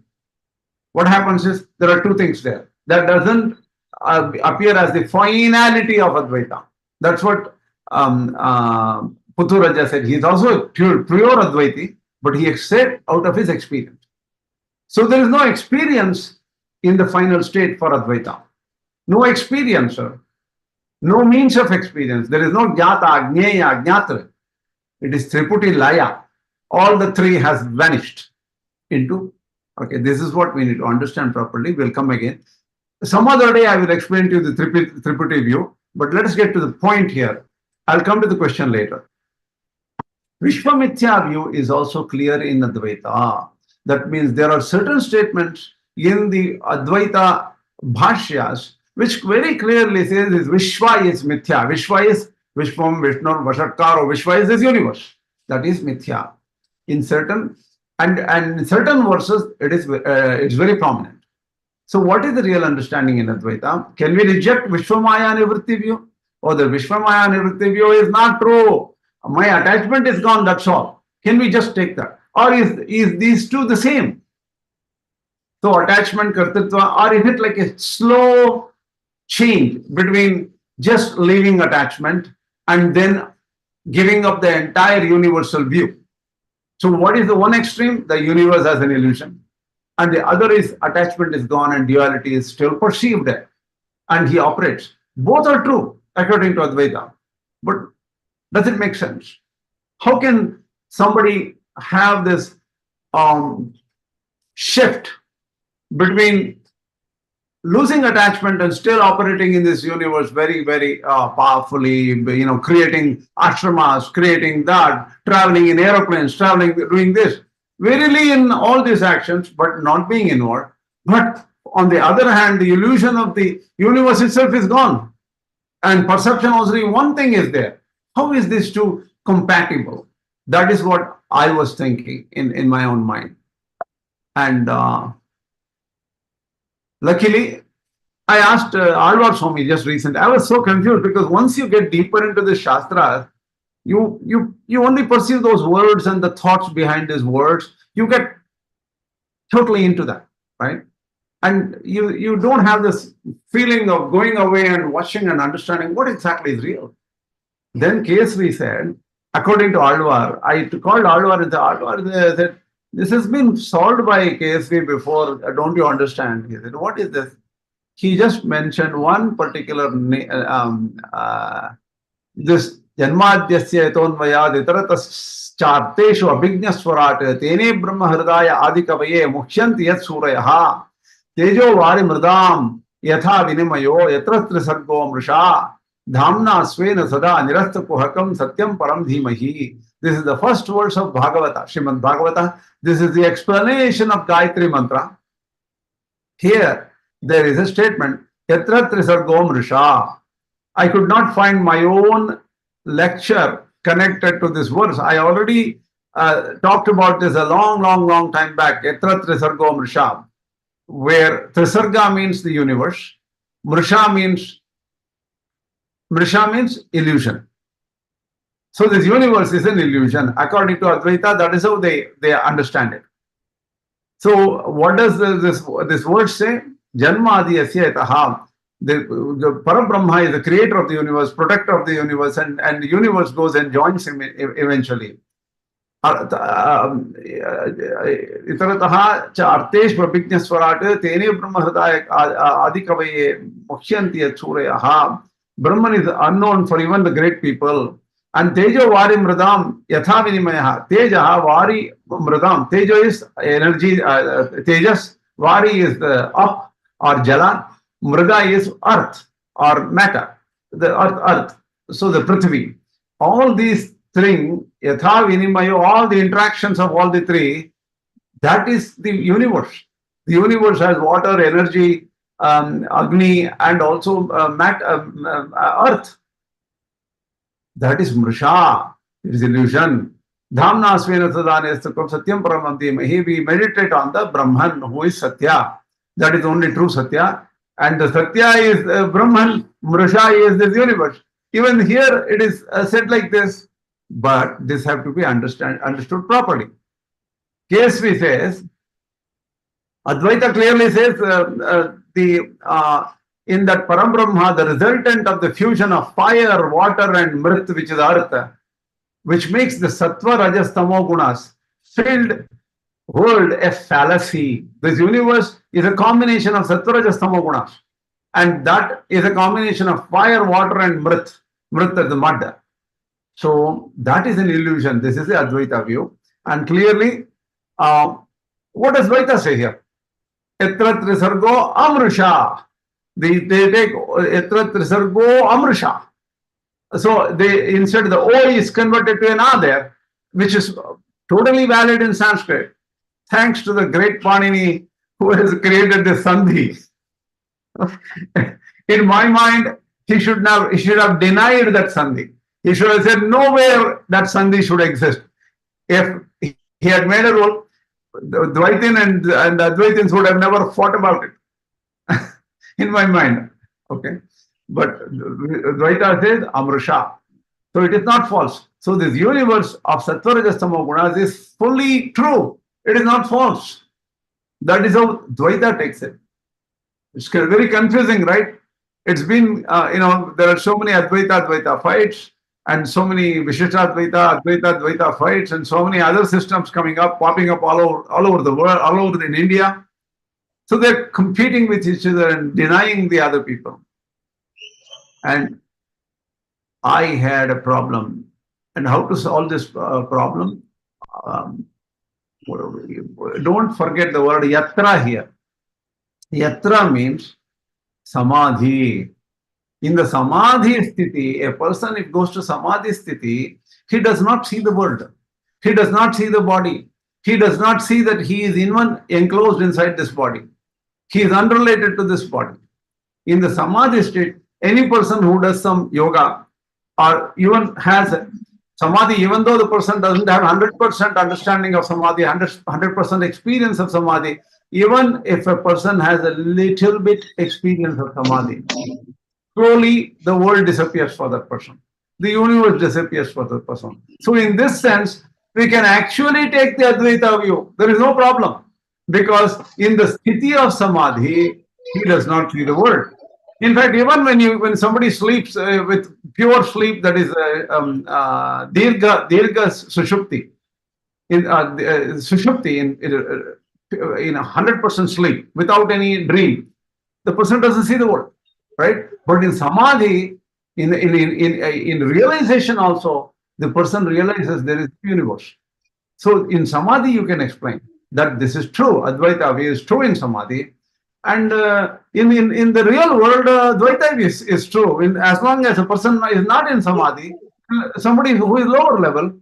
What happens is, there are two things there. That doesn't appear as the finality of Advaita. That's what Puturaja said. He is also a pure Advaiti, but he said out of his experience. So there is no experience in the final state for Advaita. No experiencer. No means of experience. There is no jnata, jnaya, jnatra. It is Triputi Laya. All the three has vanished into, okay, this is what we need to understand properly. We'll come again. Some other day I will explain to you the Triputi view, but let us get to the point here. I'll come to the question later. Vishvamithya view is also clear in Advaita. That means there are certain statements in the Advaita Bhashyas, which very clearly says is Vishwa is Mithyā. Vishwa is Vishwam, Vishnu, Vashatkaro. Vishwa is this universe. That is Mithyā. In certain and in certain verses, it's very prominent. So what is the real understanding in Advaita? Can we reject Vishwamaya Nivritti view? Or the Vishwamaya Nivritti view is not true. My attachment is gone, that's all. Can we just take that? Or is these two the same? So attachment, kartritva, or is it like a slow change between just leaving attachment and then giving up the entire universal view? So what is the one extreme? The universe as an illusion. And the other is attachment is gone and duality is still perceived there. And he operates. Both are true according to Advaita. But does it make sense? How can somebody have this shift between losing attachment and still operating in this universe very, very powerfully, creating ashramas, creating that, traveling in aeroplanes, doing this, verily in all these actions, but not being inward. But on the other hand, the illusion of the universe itself is gone. And perception only one thing is there. How is this two compatible? That is what I was thinking in my own mind. And luckily, I asked Alvar Swami just recently. I was so confused because once you get deeper into the Shastras, you only perceive those words and the thoughts behind these words. You get totally into that, right? And you don't have this feeling of going away and watching and understanding what exactly is real. Then K.S.V said, according to Alvar, I called Alvar and Alvar said, this has been solved by K.S.V before, don't you understand? He said, what is this? He just mentioned one particular, this Janmadhyasya etonvayad itaratascharteshu abhignaswarat tene brahma hridaya adikavaye mukhyanti yat surayaha tejo vari mridam yatha vinimayo yatra trisargo mrisha dhamna svena sada nirastha kuhakam satyam param dhimahi. This is the first verse of Bhagavata, Srimad Bhagavata. This is the explanation of Gayatri Mantra. Here, there is a statement, Yatra Trisargom Risha. I could not find my own lecture connected to this verse. I already talked about this a long time back, Yatra Trisargom Risha, where Trisarga means the universe, Mrisha means illusion. So this universe is an illusion. According to Advaita, that is how they understand it. So what does this word say? Janmadhi asya etaha. The Parabrahma is the creator of the universe, protector of the universe, and the universe goes and joins him eventually. Itarataha cha artesh vabhignaswarat tene brahma hridaya adikavaye mukhyanti yatsuryaha. Brahman is unknown for even the great people. And Tejo Vari Mridam Yatha Vinimayaha. Tejaha Vari Mridam. Tejo is energy, Tejas. Vari is the up or Jala. Mrida is earth or matter. The earth. So the Prithvi. All these things, Yatha Vinimayo, all the interactions of all the three, that is the universe. The universe has water, energy, Agni, and also earth. That is Mrisha, it is illusion. Dhamna svena sadhanesthakum satyam paramam dhimahi. We meditate on the Brahman who is Satya. That is only true Satya. And the Satya is Brahman, Mrisha is this universe. Even here it is said like this, but this have to be understood properly. K.S.V says, Advaita clearly says in that Param Brahma, the resultant of the fusion of fire, water and mrit, which is earth, which makes the sattva, rajas, tamo gunas filled world a fallacy. This universe is a combination of sattva, rajas, tamo gunas. And that is a combination of fire, water and mrit. Mrit is the mud. So that is an illusion. This is the Advaita view. And clearly, what does Dvaita say here? Etra trisargo amrisha. They take etra trisargo amrisha. So they instead the O is converted to an A there, which is totally valid in Sanskrit. Thanks to the great Panini who has created the Sandhi. In my mind, he should have denied that Sandhi. He should have said, nowhere that Sandhi should exist. If he had made a rule, the Dvaitin and Advaitins would have never fought about it. In my mind. Okay. But Dvaita says Amrusha. So it is not false. So this universe of Sattva, Rajas, Tamo Gunas is fully true. It is not false. That is how Dvaita takes it. It's very confusing, right? It's been, there are so many Advaita fights and so many Vishishta Dvaita fights and so many other systems popping up all over the world, all over in India. So they're competing with each other and denying the other people. And I had a problem. And how to solve this problem? Don't forget the word yatra here. Yatra means Samādhi. In the Samādhi sthiti, a person, if goes to Samādhi sthiti, he does not see the world. He does not see the body. He does not see that he is enclosed inside this body. He is unrelated to this body. In the Samādhi state, any person who does some yoga or even has Samādhi, even though the person doesn't have 100% understanding of Samādhi, 100% experience of Samādhi, even if a person has a little bit experience of Samādhi, slowly the world disappears for that person. The universe disappears for that person. So in this sense, we can actually take the Advaita view. There is no problem. Because in the sthiti of Samādhi, he does not see the world. In fact, even when somebody sleeps with pure sleep, that is dirgha sushupti, in 100% sleep without any dream, the person doesn't see the world, right? But in Samādhi, in realization also, the person realizes there is a universe. So in Samādhi, you can explain that this is true. Advaita view is true in Samādhi. And in the real world, Dvaita is true. As long as a person is not in Samādhi, somebody who is lower level,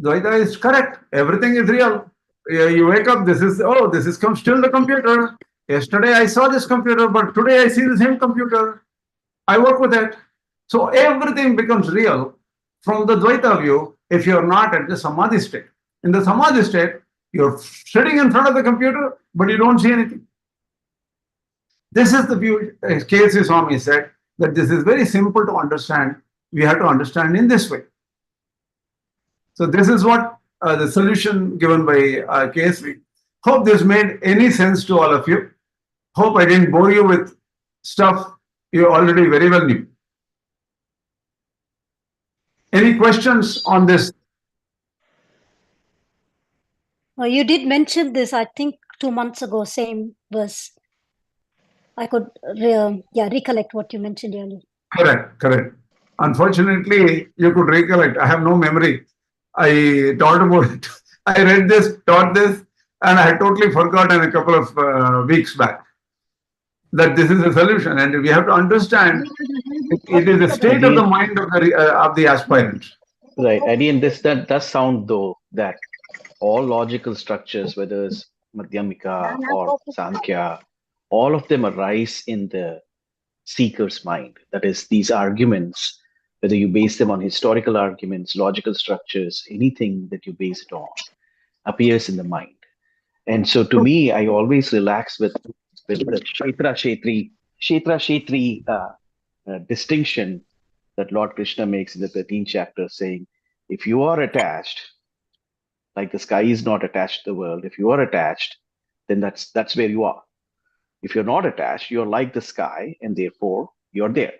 Dvaita is correct. Everything is real. You wake up, this is still the computer. Yesterday I saw this computer, but today I see the same computer. I work with it. So everything becomes real from the Dvaita view if you're not at the Samādhi state. In the Samādhi state, you're sitting in front of the computer, but you don't see anything. This is the view, K.S.V. Swami said, that this is very simple to understand. We have to understand in this way. So this is what the solution given by K.S.V. Hope this made any sense to all of you. Hope I didn't bore you with stuff you already very well knew. Any questions on this? You did mention this, I think 2 months ago, same verse. I could recollect what you mentioned earlier. Correct. Unfortunately, you could recollect. I have no memory. I taught about it. I read this, taught this, and I had totally forgotten a couple of weeks back that this is a solution. And we have to understand it is the state of the mind of the aspirant. Right. Again, that does sound though that all logical structures, whether it's Madhyamika or Sankhya, all of them arise in the seeker's mind. That is, these arguments, whether you base them on historical arguments, logical structures, anything that you base it on, appears in the mind. And so to me, I always relax with the Kshetra-Kshetri distinction that Lord Krishna makes in the 13th chapter, saying, if you are attached, like the sky is not attached to the world, if you are attached, then that's where you are. If you're not attached, you're like the sky, and therefore you're there.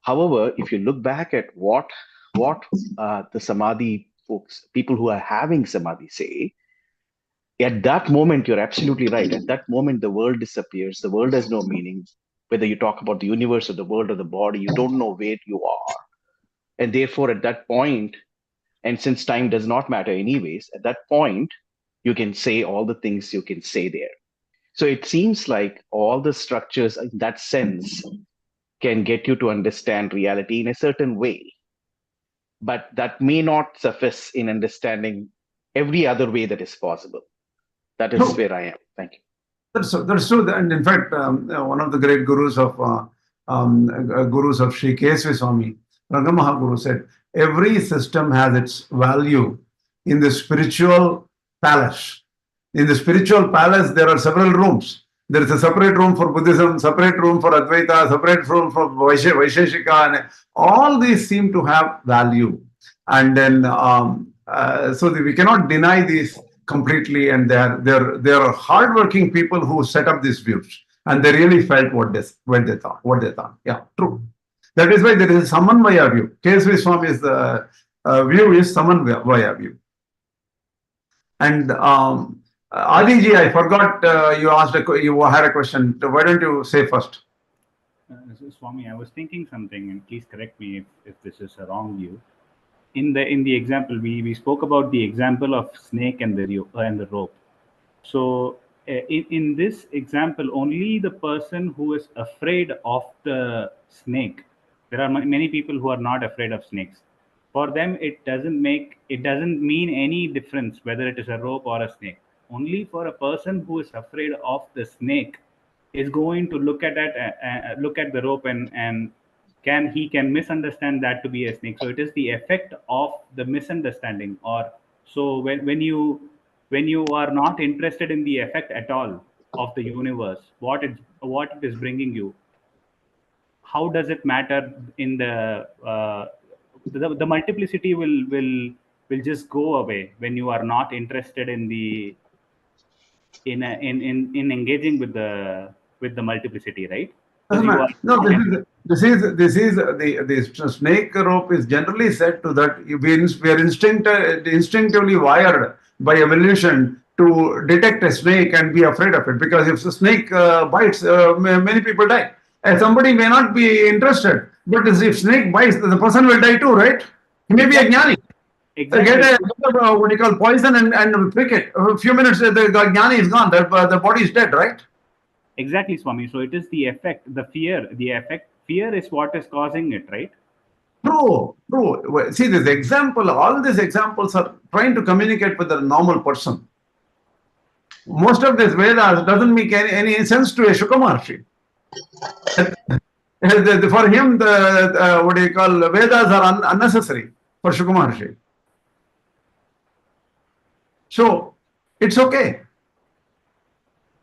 However, if you look back at what the Samādhi folks, people who are having Samādhi say, at that moment, you're absolutely right. At that moment, the world disappears. The world has no meaning. Whether you talk about the universe or the world or the body, you don't know where you are. And therefore, at that point, and since time does not matter anyways, at that point, you can say all the things you can say there. So it seems like all the structures in that sense can get you to understand reality in a certain way. But that may not suffice in understanding every other way that is possible. That is where I am. Thank you. That's true. And in fact, one of the great gurus of Sri K.S.V. Swami, Rangamahaguru said, every system has its value in the spiritual palace. In the spiritual palace, there are several rooms. There is a separate room for Buddhism, separate room for Advaita, separate room for Vaisheshika, and all these seem to have value. And then, so we cannot deny these completely. And there are hardworking people who set up these views, and they really felt what they thought. Yeah, true. That is why there is a Samanvaya view. K.S.V. Swami's view is Samanvaya view. And Adiji, I forgot you had a question. Why don't you say first? Swami, I was thinking something, and please correct me if this is a wrong view. In the example, we spoke about the example of snake and the rope. So in this example, only the person who is afraid of the snake. There are many people who are not afraid of snakes. For them, it doesn't mean any difference whether it is a rope or a snake. Only for a person who is afraid of the snake is going to look at the rope and can misunderstand that to be a snake. So it is the effect of the misunderstanding. Or so when you are not interested in the effect at all of the universe, what it is bringing you, how does it matter in the multiplicity will just go away when you are not interested in engaging with the multiplicity, right? No, this is the snake rope is generally said to that we are instinctively wired by evolution to detect a snake and be afraid of it, because if the snake bites, many people die. And somebody may not be interested, but if snake bites, the person will die too, right? He may be a jnani. Exactly. Get what you call poison and prick it. A few minutes, the jnani is gone. The body is dead, right? Exactly, Swami. So it is the effect, the fear, the effect. Fear is what is causing it, right? True. See, this example, all these examples are trying to communicate with the normal person. Most of this Vedas doesn't make any sense to a Shuka Maharshi. For him, what do you call, Vedas are unnecessary for Shuka Maharshi. So it's okay.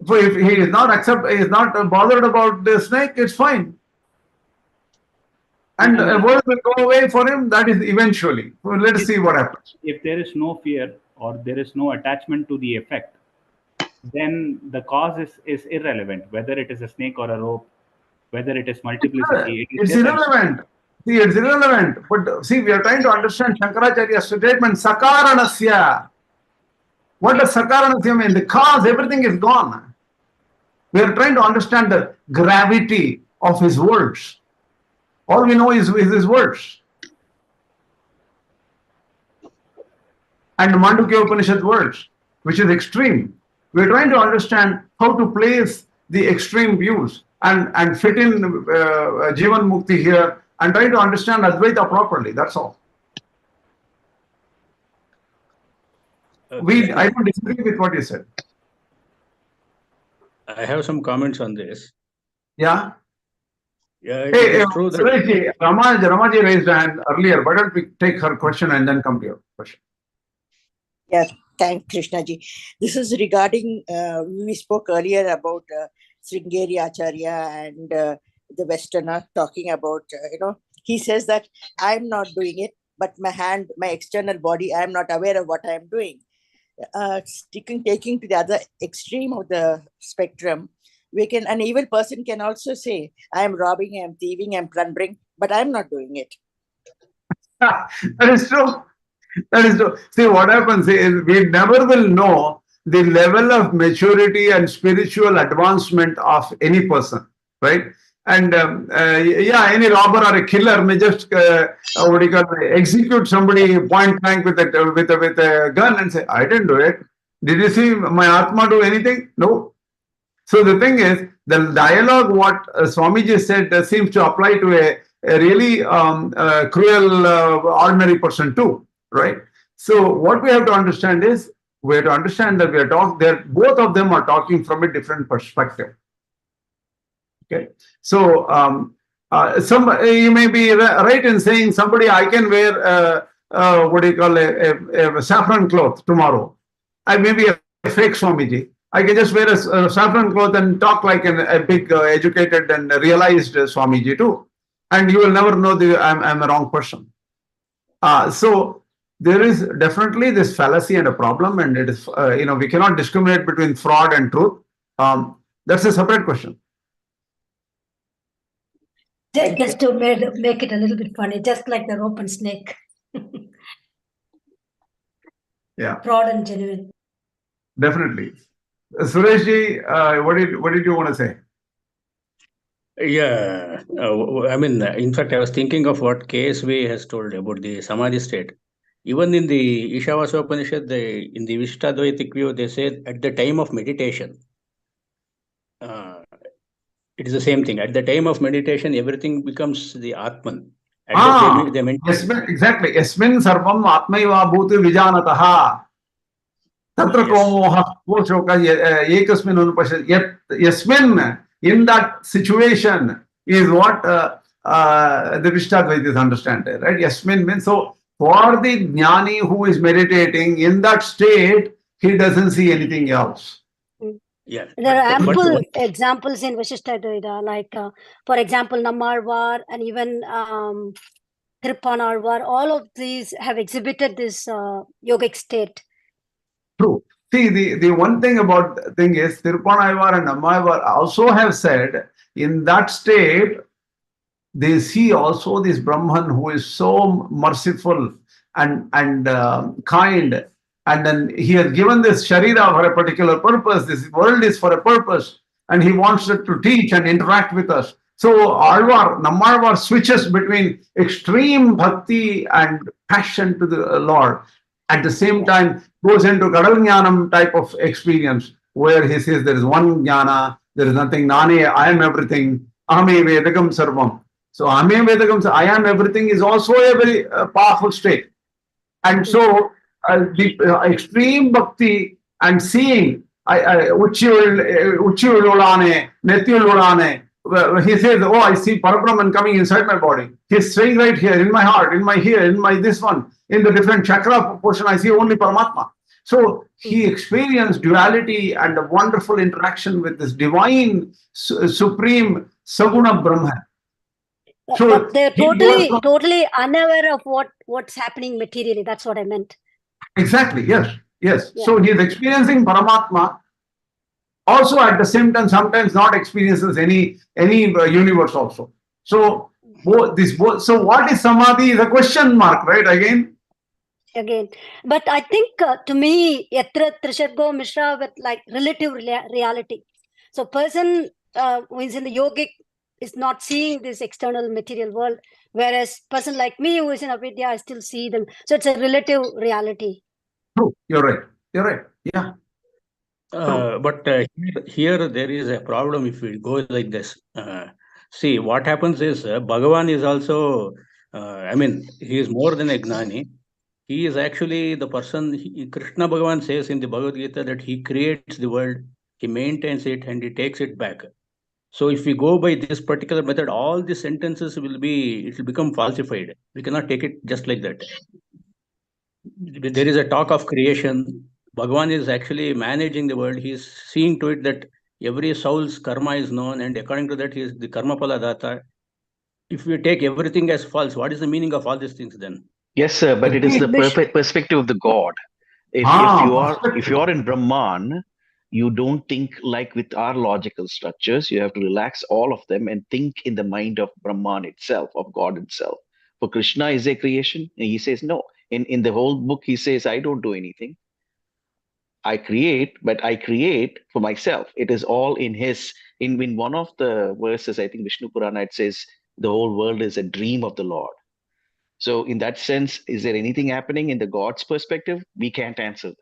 So if he is not bothered about the snake, it's fine. And a world will go away for him, that is eventually. So let's see what happens. If there is no fear or there is no attachment to the effect, then the cause is irrelevant, whether it is a snake or a rope, whether it is multiplicity. It's irrelevant. See, it's irrelevant. But see, we are trying to understand Śaṅkarācārya's statement, Sakaranasya. What does Sakaranasya mean? The cause, everything is gone. We are trying to understand the gravity of his words. All we know is his words. And Maṇḍūkya Upanishad words, which is extreme. We are trying to understand how to place the extreme views and fit in Jīvanmukti here and try to understand Advaita properly. That's all. I don't disagree with what you said. I have some comments on this. Yeah. Yeah, Hey, true that Ramaji raised a hand earlier. Why don't we take her question and then come to your question? Yes, thank Krishnaji. This is regarding, we spoke earlier about Śaṅkarācārya and the Westerner talking about, he says that I'm not doing it, but my external body, I'm not aware of what I'm doing. Taking to the other extreme of the spectrum, an evil person can also say, I'm robbing, I'm thieving, I'm plundering, but I'm not doing it. That is true. That is true. See, what happens is we never will know the level of maturity and spiritual advancement of any person, right? And any robber or a killer may just execute somebody point blank with a gun and say, I didn't do it. Did you see my Atma do anything? No. So the thing is, the dialogue what Swamiji said seems to apply to a really cruel ordinary person too, right? So what we have to understand is We have to understand that both of them are talking from a different perspective. Okay, so you may be right in saying somebody, I can wear what do you call a saffron cloth tomorrow. I may be a fake Swamiji. I can just wear a saffron cloth and talk like a big educated and realized Swamiji too, and you will never know I'm a wrong person. So there is definitely this fallacy and a problem, and it is we cannot discriminate between fraud and truth. That's a separate question. Just to make it a little bit funny, just like the rope and snake. Yeah. Fraud and genuine. Definitely. Sureshji, what did you want to say? Yeah, I mean, in fact, I was thinking of what K.S.V has told about the Samādhi state. Even in the Īśāvāsya Upaniṣad, in the Vishishtadvaitic view, they say at the time of meditation, it is the same thing. At the time of meditation, everything becomes the Atman. Exactly. Yasmin sarvam atmaiva bhuti vijanataha. Tatra komoha poshoka ekasmin unupashat. Yasmin, in that situation, is what the Vishishtadvaitis understand. Right? Yasmin means, so for the jnani who is meditating, in that state, he doesn't see anything else. Yeah. There are ample examples in Vishishtadvaita, like, for example, Nammalvar and even Tiruppanalvar, all of these have exhibited this yogic state. True. See, the one thing about the thing is, Tiruppanalvar and Nammalvar also have said, in that state, they see also this Brahman who is so merciful and kind. And then he has given this Sharira for a particular purpose. This world is for a purpose. And he wants it to teach and interact with us. So Nammalvar switches between extreme bhakti and passion to the Lord. At the same time, goes into Kadalñānam type of experience, where he says there is one jnana, there is nothing, Nane, I am everything, Ame Vedagam Sarvam. So Ame Vedagam, I am everything is also a very powerful state. And so the extreme bhakti and seeing Uchiyululane, Netyululane, he says, oh, I see Parabrahman coming inside my body. He's staying right here, in my heart, in my here, in my this one, in the different chakra portion, I see only Paramatma. So he experienced duality and a wonderful interaction with this divine, supreme Saguna Brahman. So but they're totally unaware of what's happening materially. That's what I meant. Exactly. Yes. Yeah. So he is experiencing Paramatma. Also, at the same time, sometimes not experiences any universe also. So So what is Samadhi is a question mark, right? Again. But I think to me, Yatra Trishargo Mishra with like relative reality. So person who is in the yogic is not seeing this external material world, whereas person like me who is in Avidyā, I still see them. So it's a relative reality. True. You're right. Yeah. But here there is a problem if it goes like this. See, what happens is Bhagavan is also, he is more than a Gnani. He is actually the person, Krishna Bhagavan says in the Bhagavad Gītā that he creates the world, he maintains it, and he takes it back. So if we go by this particular method, all the sentences will become falsified. We cannot take it just like that. There is a talk of creation. Bhagavan is actually managing the world. He is seeing to it that every soul's karma is known, and according to that, he is the karma pala data. If we take everything as false, what is the meaning of all these things then? Yes, sir, but it is the perspective of the God. If you are in Brahman, you don't think like with our logical structures. You have to relax all of them and think in the mind of Brahman itself, of God himself. For Krishna is a creation, and he says no. In the whole book, he says, I don't do anything. I create, but I create for myself. It is all in his. In one of the verses, I think Vishnu Purana, it says the whole world is a dream of the Lord. So in that sense, is there anything happening in the God's perspective? We can't answer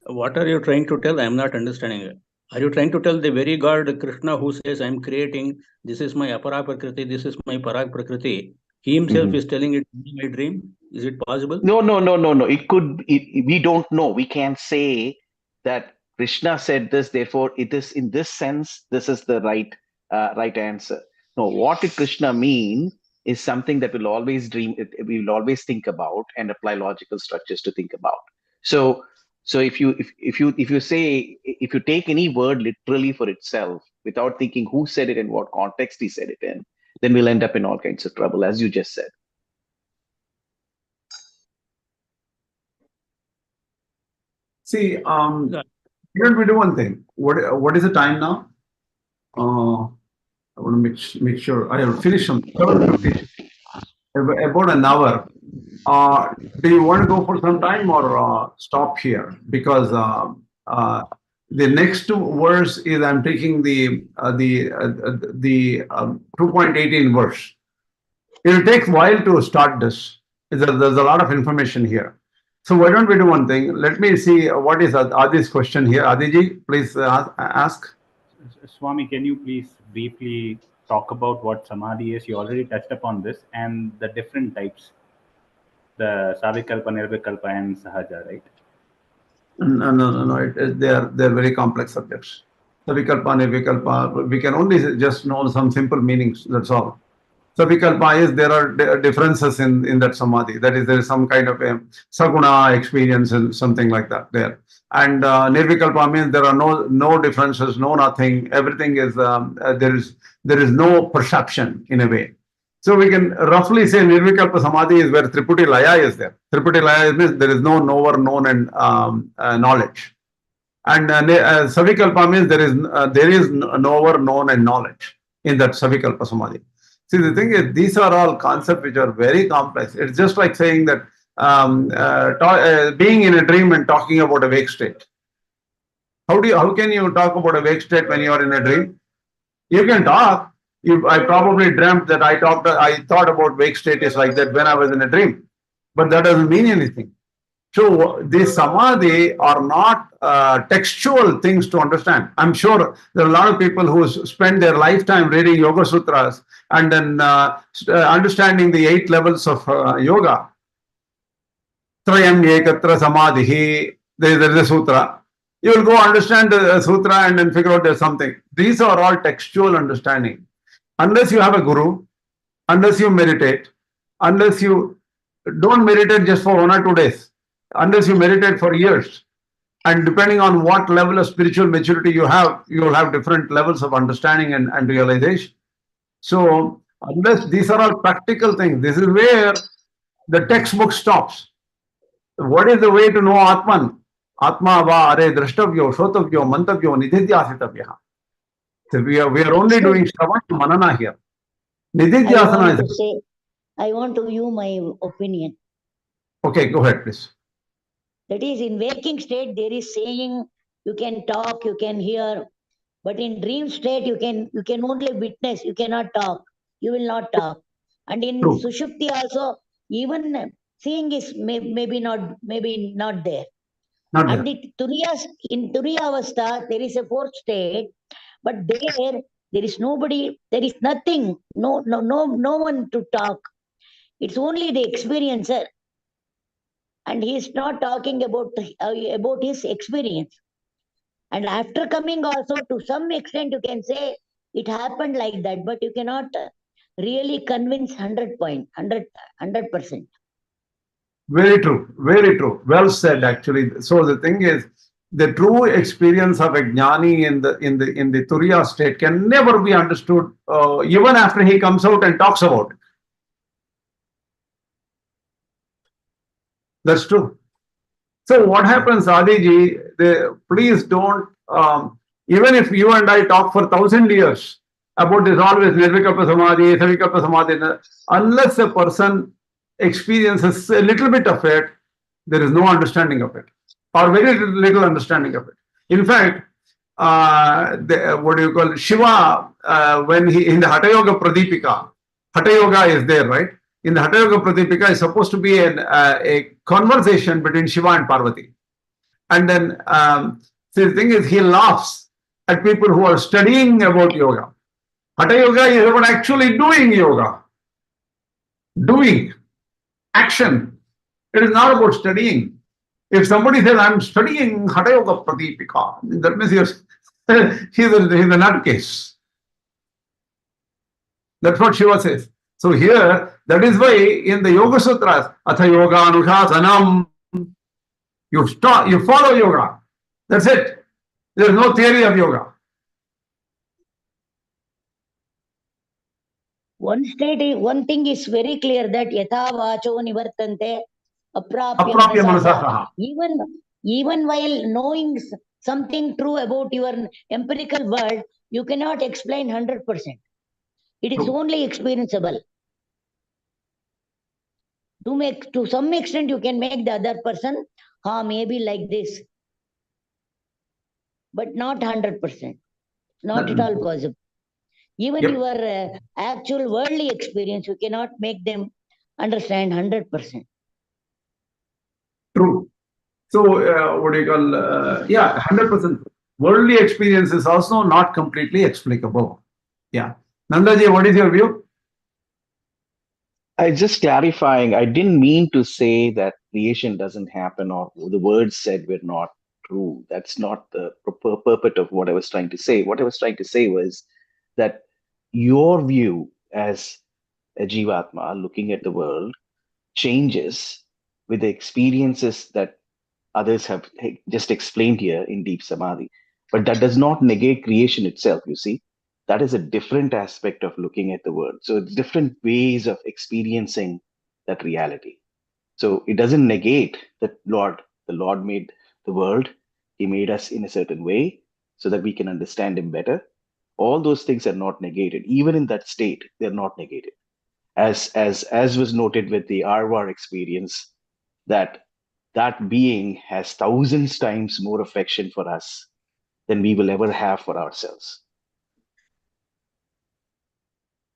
that. What are you trying to tell? I am not understanding it. Are you trying to tell the very God Krishna who says, I am creating, this is my apara prakriti, this is my parag prakriti, He himself is telling it in my dream. Is it possible? No. It could. We don't know. We can't say that Krishna said this. Therefore, it is in this sense. This is the right answer. No. What did Krishna mean is something that we'll always dream. We will always think about and apply logical structures to think about. So if you take any word literally for itself without thinking who said it and what context he said it in, then we'll end up in all kinds of trouble, as you just said. See, why don't we do one thing? What is the time now? I want to make sure I have finished some 7:50, about an hour. Do you want to go for some time or stop here? Because the next verse is I'm taking the 2.18 verse. It will take a while to start this. There's a lot of information here. So why don't we do one thing? Let me see what is Adi's question here. Adiji, please ask. Swami, can you please briefly talk about what Samadhi is? You already touched upon this and the different types. The Savikalpa, Nirvikalpa and Sahaja, right? No. They're very complex subjects. Savikalpa, Nirvikalpa, we can only just know some simple meanings, that's all. Savikalpa is there are differences in that Samadhi. That is, there is some kind of a Saguna experience and something like that there. And Nirvikalpa means there are no differences, no nothing. Everything is, there is no perception in a way. So we can roughly say Nirvikalpa Samadhi is where Triputi Laya is there. Triputi Laya means there is no knower, known and knowledge. And Savikalpa means there is knower, known and knowledge in that Savikalpa Samadhi. See, the thing is, these are all concepts which are very complex. It's just like saying that being in a dream and talking about a wake state. How can you talk about a wake state when you are in a dream? You can talk. I probably dreamt that I thought about wake state is like that when I was in a dream, but that doesn't mean anything. So these samadhi are not textual things to understand. I'm sure there are a lot of people who spend their lifetime reading Yoga Sutras and then understanding the 8 levels of yoga. Trayam Ekatra Samadhi, there is a sutra. You will go understand the sutra and then figure out there's something. These are all textual understanding. Unless you have a guru, unless you meditate, unless you don't meditate just for 1 or 2 days, unless you meditate for years, and depending on what level of spiritual maturity you will have different levels of understanding and realization. So unless these are all practical things, this is where the textbook stops. What is the way to know Atman? Atma va are drashtavyo, shotavyo, mantavyo, nididhyasitavya. So we are only doing Shravana Manana here. Nididhyasana is... I want to view my opinion. Okay, go ahead, please. That is, in waking state, there is saying you can talk, you can hear, but in dream state, you can only witness, you cannot talk, you will not talk. And in Sushupti also, even seeing is maybe not there. And in Turiya Avastha, there is a 4th state, but there is nobody, there is nothing, no one to talk. It's only the experiencer. And he is not talking about his experience. And after coming also, to some extent, you can say it happened like that, but you cannot really convince 100%. Very true, very true. Well said, actually. So the thing is, the true experience of a jnani in the Turiya state can never be understood, even after he comes out and talks about it. That's true. So what happens, Adiji, please don't, even if you and I talk for 1,000 years about this always Nirvikalpa Samadhi, Savikalpa Samadhi, unless a person experiences a little bit of it, there is no understanding of it, or very little understanding of it. In fact, Shiva, when he, in the Hatha Yoga Pradipika, Hatha Yoga is there, right? In the Hatha Yoga Pradipika is supposed to be a conversation between Shiva and Parvati. And then so the thing is, he laughs at people who are studying about yoga. Hatha Yoga is about actually doing yoga. doing, action. It is not about studying. If somebody says, I'm studying Hatha Yoga Pradipika, that means he's a nutcase. That's what Shiva says. So here, that is why in the Yoga Sutras, Atha Yoga Anushasanam, you follow yoga. That's it. There is no theory of yoga. One thing is very clear, that yatha vacho nivartante aprapya manasaha. Even while knowing something true about your empirical world, you cannot explain 100%. It is only experienceable. To some extent, you can make the other person, maybe like this, but not 100%. Not at all possible. Even your actual worldly experience, you cannot make them understand 100%. True. So, what do you call, 100%. Worldly experience is also not completely explicable. Yeah. Nandaji, what is your view? I just clarifying, I didn't mean to say that creation doesn't happen or the words said were not true. That's not the purport of what I was trying to say. What I was trying to say was that your view as a Jivatma looking at the world changes with the experiences that others have just explained here in deep Samadhi. But that does not negate creation itself, you see. That is a different aspect of looking at the world. So it's different ways of experiencing that reality. So it doesn't negate that the Lord made the world. He made us in a certain way so that we can understand him better. All those things are not negated. Even in that state, they're not negated. As was noted with the Arvar experience, that being has 1,000 times more affection for us than we will ever have for ourselves.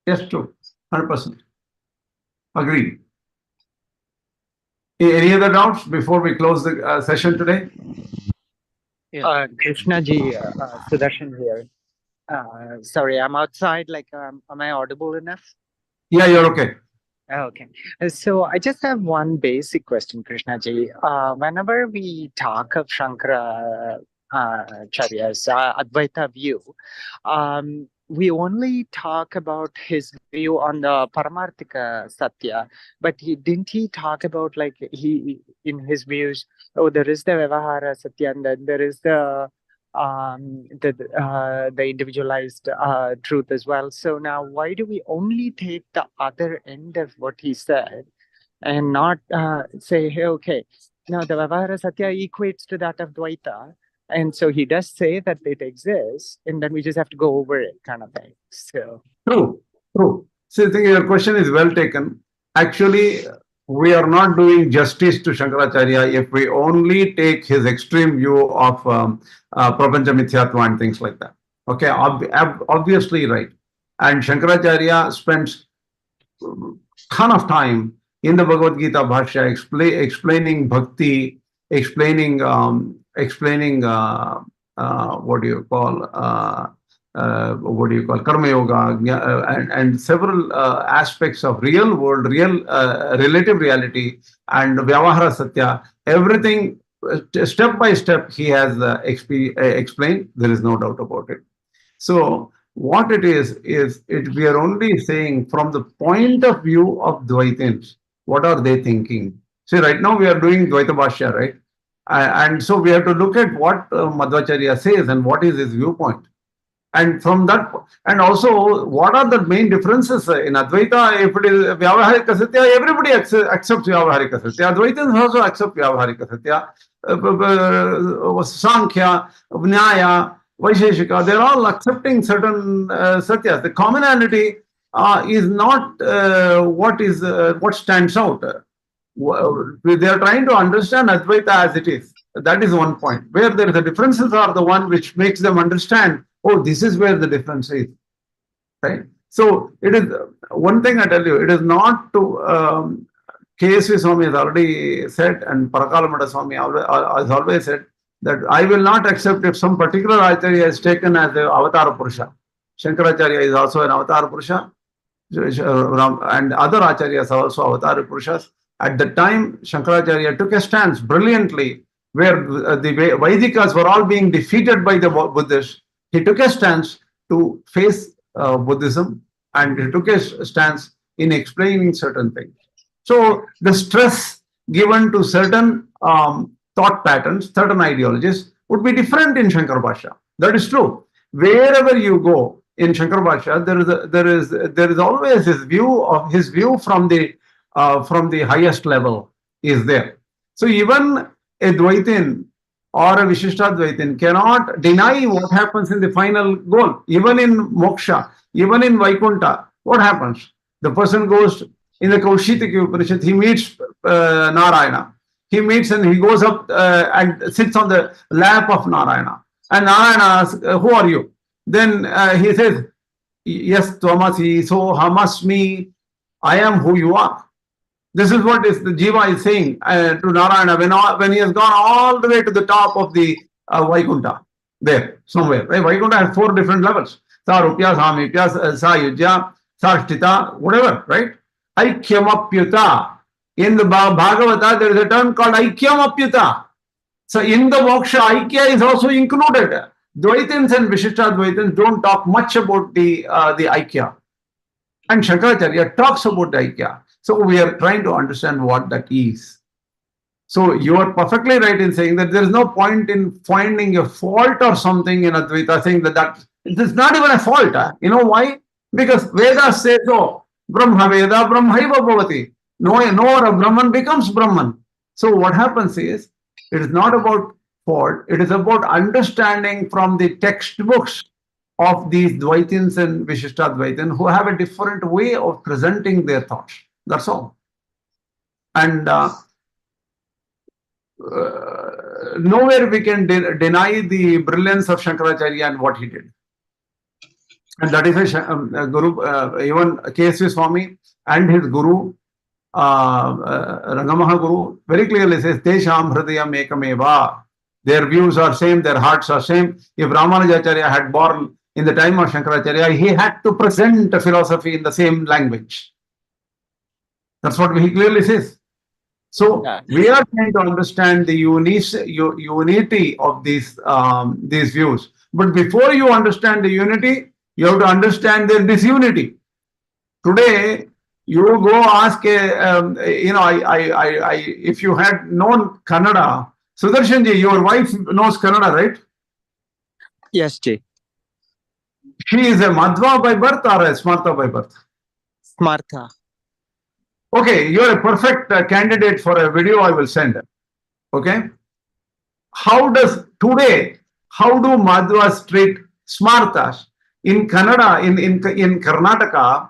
Yes, true. 100%. Agreed. Any other doubts before we close the session today? Krishna ji, Sudarshan here. Sorry, I'm outside. Am I audible enough? Yeah, you're okay. Okay. So I just have one basic question, Krishna ji. Whenever we talk of Śaṅkarācārya's Advaita view, we only talk about his view on the Paramarthika Satya, but didn't he talk about in his views, there is the Vyavahara Satya and then there is the individualized truth as well. So now why do we only take the other end of what he said and not say, hey, okay, now the Vyavahara Satya equates to that of Dvaita. And so he does say that it exists, and then we just have to go over it, kind of thing. So true. So I think your question is well taken. Actually, we are not doing justice to Śaṅkarācārya if we only take his extreme view of Prapancha Mithyātva and things like that. Okay, obviously right. And Śaṅkarācārya spends a ton of time in the Bhagavad Gītā Bhashya explaining Bhakti, explaining what do you call Karma Yoga, and several aspects of real world, relative reality, and Vyavahara Satya. Everything step by step he has explained. There is no doubt about it. So what it is we are only saying from the point of view of Dvaitins, what are they thinking? See, right now we are doing Dvaita Bhashya, right? And so we have to look at what Madhvācārya says and what is his viewpoint. And from that, and also what are the main differences in Advaita? If it is Vyavaharika Satya, everybody accepts Vyavaharika Satya. Advaitins also accept Vyavaharika Satya. Sankhya, Nyaya, Vaisheshika, they're all accepting certain Satyas. The commonality is not what stands out. They are trying to understand Advaita as it is. That is one point. Where there is the differences are the one which makes them understand, oh, this is where the difference is. Right? So it is one thing I tell you, it is not to K.S.V. Swami has already said, and Parakalamada Swami has always said, that I will not accept if some particular Ācārya is taken as the Avatara Purusha. Śaṅkarācārya is also an Avatara Purusha. and other Acharyas are also Avatara Purushas. At the time, Śaṅkarācārya took a stance brilliantly where the Vaidikas were all being defeated by the Buddhists. He took a stance to face Buddhism, and he took a stance in explaining certain things. So the stress given to certain thought patterns, certain ideologies would be different in Śaṅkara Bhashya. That is true. Wherever you go in Śaṅkara Bhashya, there is always his view from the highest level is there. So even a Dvaitin or a Vishishtadvaitin cannot deny what happens in the final goal. Even in moksha, even in Vaikuntha, what happens? The person goes in the Kaushitiki Upanishad, he meets Narayana. He meets and he goes up and sits on the lap of Narayana. And Narayana asks, who are you? Then he says, yes, Tvamasi, so hamasmi, I am who you are. This is what the Jiva is saying to Narayana when he has gone all the way to the top of the Vaikuntha, there, somewhere. Right? Vaikuntha has 4 different levels. Sarupya, Samipya, Sayujya, Sarstita, whatever, right? Aikyamapyuta. In the Bhagavata, there is a term called Aikyamapyuta. So in the moksha, Aikya is also included. Dvaitins and Vishishtadvaitins don't talk much about the Aikya. And Śaṅkarācārya talks about the Aikya. So we are trying to understand what that is. So you are perfectly right in saying that there is no point in finding a fault or something in Advaita, saying that it is not even a fault. You know why? Because Vedas say so. Brahma Veda, Brahmaiva Bhavati. Knower of Brahman becomes Brahman. So what happens is, it is not about fault, it is about understanding from the textbooks of these Dvaitins and Vishishtadvaitin who have a different way of presenting their thoughts. That's all. And nowhere we can deny the brilliance of Śaṅkarācārya and what he did. And that is a Guru, even K.S.V. Swami and his Guru, Rangamaha Guru, very clearly says, Tesham Hridayam Ekameva. Their views are same, their hearts are same. If Rāmānujācārya had born in the time of Śaṅkarācārya, he had to present a philosophy in the same language. That's what he clearly says. So we are trying to understand the unity of these views. But before you understand the unity, you have to understand their disunity. Today, you go ask if you had known Kannada, Sudarshanji, your wife knows Kannada, right? Yes, Ji. She is a Madhva by birth or a Smartha by birth? Smartha. Okay, you are a perfect candidate for a video I will send. Okay? How do Madhvas treat Smarthas? In Kannada, in Karnataka,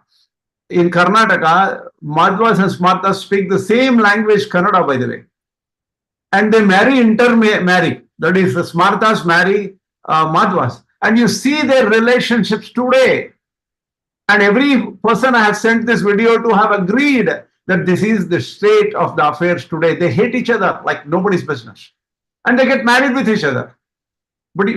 Madhvas and Smarthas speak the same language, Kannada, by the way. And they intermarry. That is, the Smarthas marry Madhvas. And you see their relationships today. And every person I have sent this video to have agreed that this is the state of the affairs today. They hate each other like nobody's business. And they get married with each other. But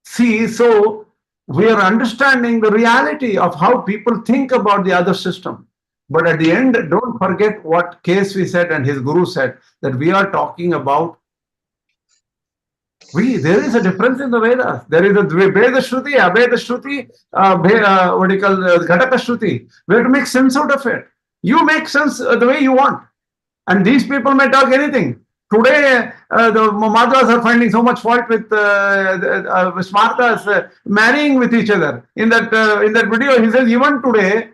see, so we are understanding the reality of how people think about the other system. But at the end, don't forget what K.S.V. said and his guru said, that we are talking about, there is a difference in the Vedas. There is a Veda Shruti, Abeda Shruti, Ghataka Shruti. We have to make sense out of it. You make sense the way you want. And these people may talk anything. Today, the Madhvas are finding so much fault with Smarthas marrying with each other. In that video, he says, even today,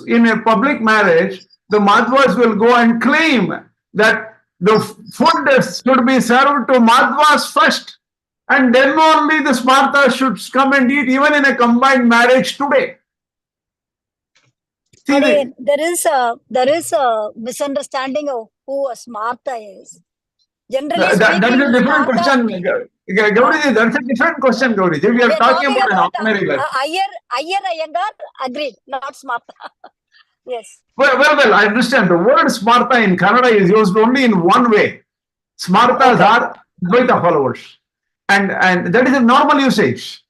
in a public marriage, the Madhvas will go and claim that the food should be served to Madhvas first, and then only the Smarthas should come and eat, even in a combined marriage today. I mean, there is a misunderstanding of who a Smartha is. Generally speaking, that is a different question, Gauriji. That's a different question, Gauriji. We are talking about an ordinary life. Iyengar agreed, not Smartha. Yes. Well, I understand. The word Smartha in Kannada is used only in one way. Smarthas are Dvaita followers. And that is a normal usage.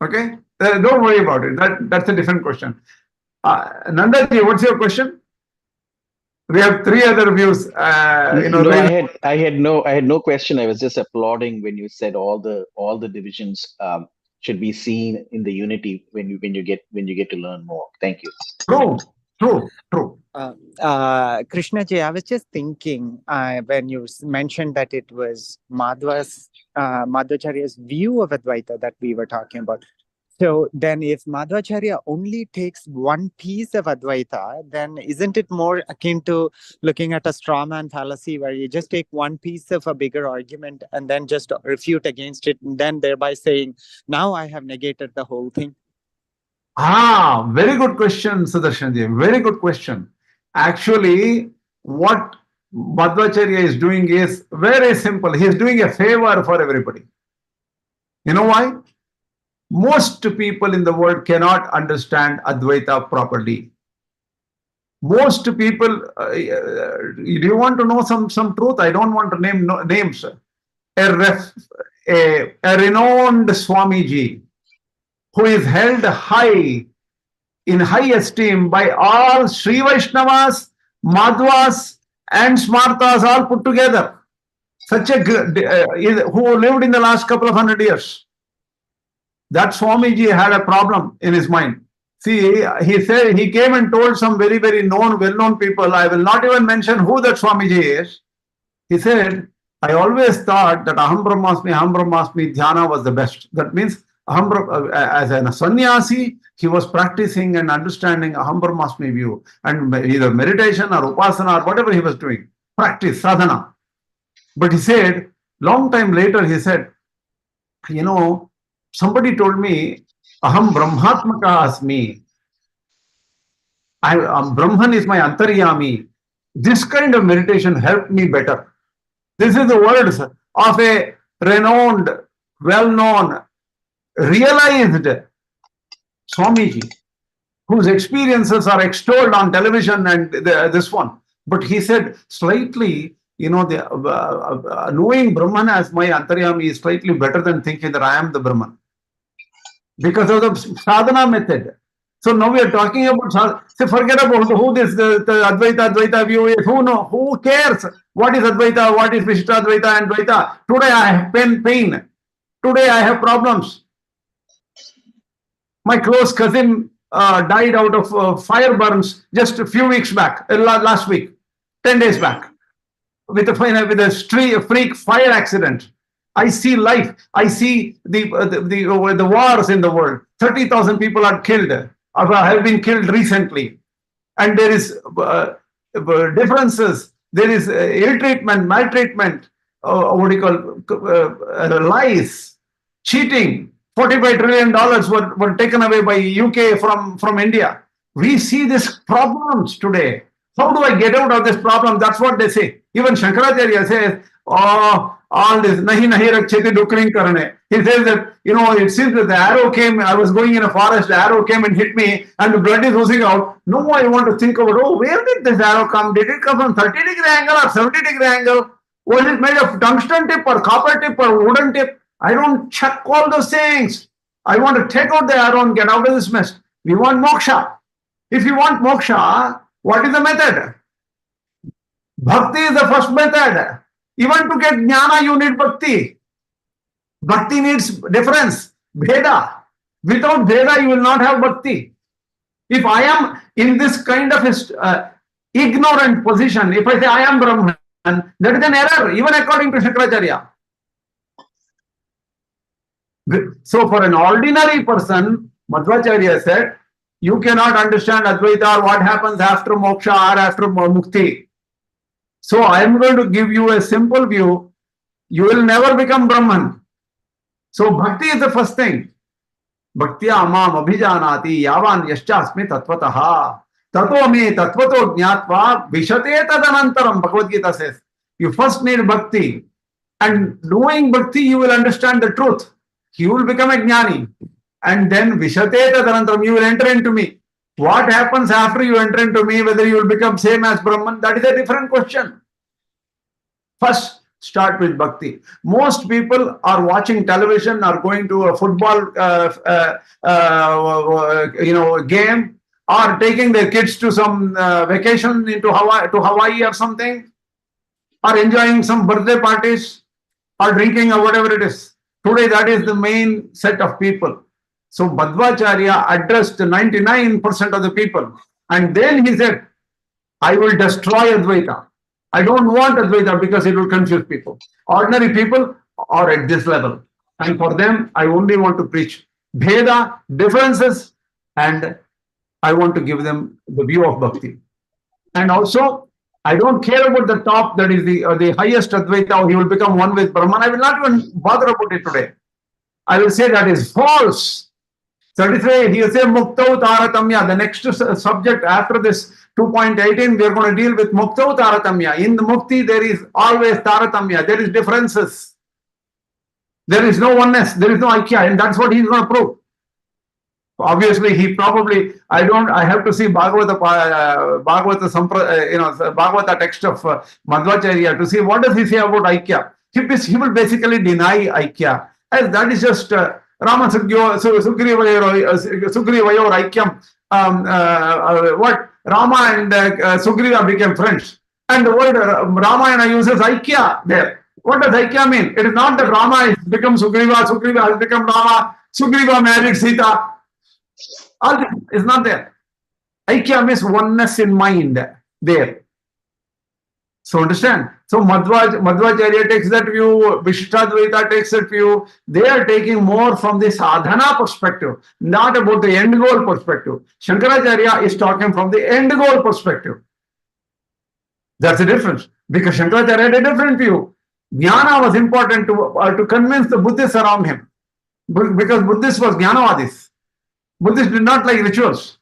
Okay? Don't worry about it. That's a different question. Nandaji, what's your question? We have three other views. No, I had no question. I was just applauding when you said all the divisions should be seen in the unity when you get to learn more. Thank you. True. Krishnaji, I was just thinking when you mentioned that it was Madhvācārya's view of Advaita that we were talking about. So then if Madhvācārya only takes one piece of Advaita, then isn't it more akin to looking at a straw man fallacy where you just take one piece of a bigger argument and then just refute against it, and then thereby saying, now I have negated the whole thing? Very good question, Sudarshanji. Very good question. Actually, what Madhvācārya is doing is very simple. He is doing a favor for everybody. You know why? Most people in the world cannot understand Advaita properly. Most people, do you want to know some truth? I don't want to name names. A renowned Swamiji, who is held in high esteem by all Sri Vaishnavas, Madhvas, and Smartas all put together. Such a who lived in the last couple of 100 years. That Swamiji had a problem in his mind. See, he said, he came and told some very, very well-known people, I will not even mention who that Swamiji is. He said, I always thought that Aham Brahmasmi Dhyana was the best. That means, as a sannyasi, he was practicing and understanding Aham Brahmasmi view, and either meditation or upasana or whatever he was doing, practice, sadhana. But he said, long time later, he said, you know, somebody told me, Aham Brahmatmaka asmi. Brahman is my antaryami. This kind of meditation helped me better. This is the words of a renowned, well-known, realized Swamiji, whose experiences are extolled on television and this one. But he said slightly, you know, knowing Brahman as my antaryami is slightly better than thinking that I am the Brahman. Because of the sadhana method. So now we are talking about, say, forget about who this the Advaita view is. Who cares? What is Advaita? What is Vishishta Advaita and Dvaita? Today I have pain. Today I have problems. My close cousin died out of fire burns just a few weeks back, last week, 10 days back, with a freak fire accident. I see life. I see the wars in the world. 30,000 people are killed, have been killed recently. And there is differences. There is ill treatment, maltreatment, what do you call, lies, cheating. $45 trillion were taken away by UK from India. We see these problems today. How do I get out of this problem? That's what they say. Even Śaṅkarācārya says, all this, nahi rakcheti dukring karane. He says that, you know, it seems that the arrow came, I was going in a forest, the arrow came and hit me, and the blood is oozing out. No, I want to think about, where did this arrow come? Did it come from 30-degree angle or 70-degree angle? Was it made of tungsten tip or copper tip or wooden tip? I don't check all those things. I want to take out the arrow and get out of this mess. We want moksha. If you want moksha, what is the method? Bhakti is the first method. Even to get jnana, you need bhakti. Bhakti needs difference, Veda. Without Veda, you will not have bhakti. If I am in this kind of ignorant position, if I say I am Brahman, that is an error, even according to Śaṅkarācārya. So for an ordinary person, Madhvācārya said, you cannot understand Advaita or what happens after moksha or after mukti. So I am going to give you a simple view. You will never become Brahman. So bhakti is the first thing. Bhaktya amam abhijanati yavan yaschasmi tatvataha. Tato me tatvato jnatva vishate tadanantaram. Bhagavad Gītā says, you first need bhakti. And knowing bhakti, you will understand the truth. You will become a jnani. And then vishate tadanantaram, you will enter into me. What happens after you enter into me, whether you will become same as Brahman, that is a different question. First, start with bhakti. Most people are watching television or going to a football game or taking their kids to some vacation into Hawaii or something, or enjoying some birthday parties, or drinking or whatever it is. Today, that is the main set of people. So Madhvācārya addressed 99% of the people. And then he said, I will destroy Advaita. I don't want Advaita because it will confuse people. Ordinary people are at this level. And for them, I only want to preach Bheda, differences, and I want to give them the view of Bhakti. And also, I don't care about the top, that is the highest Advaita, he will become one with Brahman. I will not even bother about it today. I will say that is false. 33, he will say Muktau Taratamya. The next subject after this 2.18, we are going to deal with Muktau Taratamya. In the Mukti, there is always Taratamya. There is differences. There is no oneness. There is no Aikya. And that's what he is going to prove. Obviously, he probably, I have to see Bhagavata text of Madhvācārya to see what does he say about Aikya. He will basically deny Aikya. As that is just Rama Sugrivayo Aikyam. What? Rama and Sugriva became friends. And the word Ramayana uses Aikya there. What does Aikya mean? It is not that Rama has become Sugriva, Sugriva has become Rama, Sugriva married Sita. All this is not there. Aikya means oneness in mind there. So understand? So Madhvācārya takes that view, Vishishtadvaita takes that view. They are taking more from the sadhana perspective, not about the end goal perspective. Śaṅkarācārya is talking from the end goal perspective. That's the difference. Because Śaṅkarācārya had a different view. Jnana was important to convince the Buddhists around him. Because Buddhists was Jnanavadis. Buddhists did not like rituals.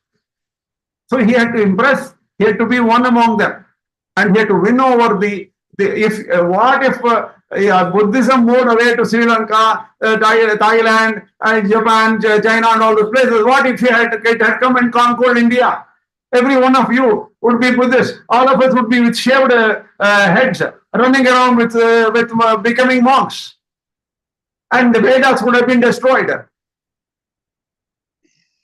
So he had to impress, he had to be one among them. And he had to win over Buddhism moved away to Sri Lanka, Thailand, Japan, China, and all those places. What if he had come and conquered India? Every one of you would be Buddhist. All of us would be with shaved heads, running around with becoming monks. And the Vedas would have been destroyed.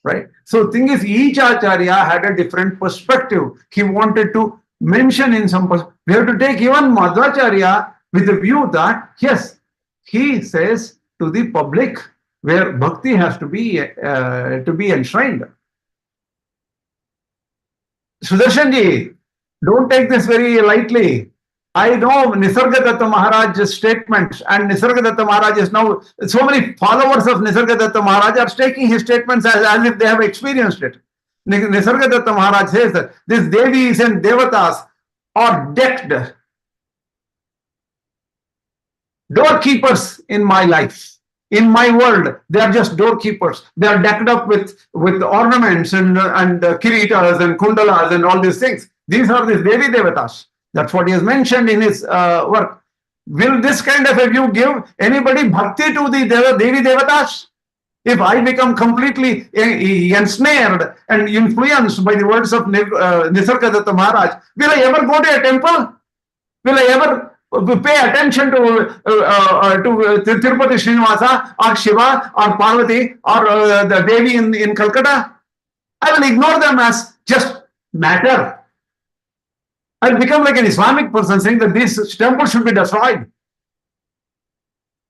Right? So, thing is, each Acharya had a different perspective. He wanted to mention in some perspective. We have to take even Madhvācārya with the view that, yes, he says to the public where Bhakti has to be enshrined. Sudarshanji, don't take this very lightly. I know Nisargadatta Maharaj's statements, and Nisargadatta Maharaj is now, so many followers of Nisargadatta Maharaj are taking his statements as if they have experienced it. Nisargadatta Maharaj says that these Devis and Devatas are decked doorkeepers in my life, in my world. They are just doorkeepers. They are decked up with ornaments and kiritas and kundalas and all these things. These are the Devi Devatas. That's what he has mentioned in his work. Will this kind of a view give anybody bhakti to the Devi Devatas? If I become completely ensnared and influenced by the words of Nisargadatta Maharaj, will I ever go to a temple? Will I ever pay attention to Tirupati Srinivasa or Shiva or Parvati or the Devi in Calcutta? I will ignore them as just matter. I will become like an Islamic person saying that this temple should be destroyed.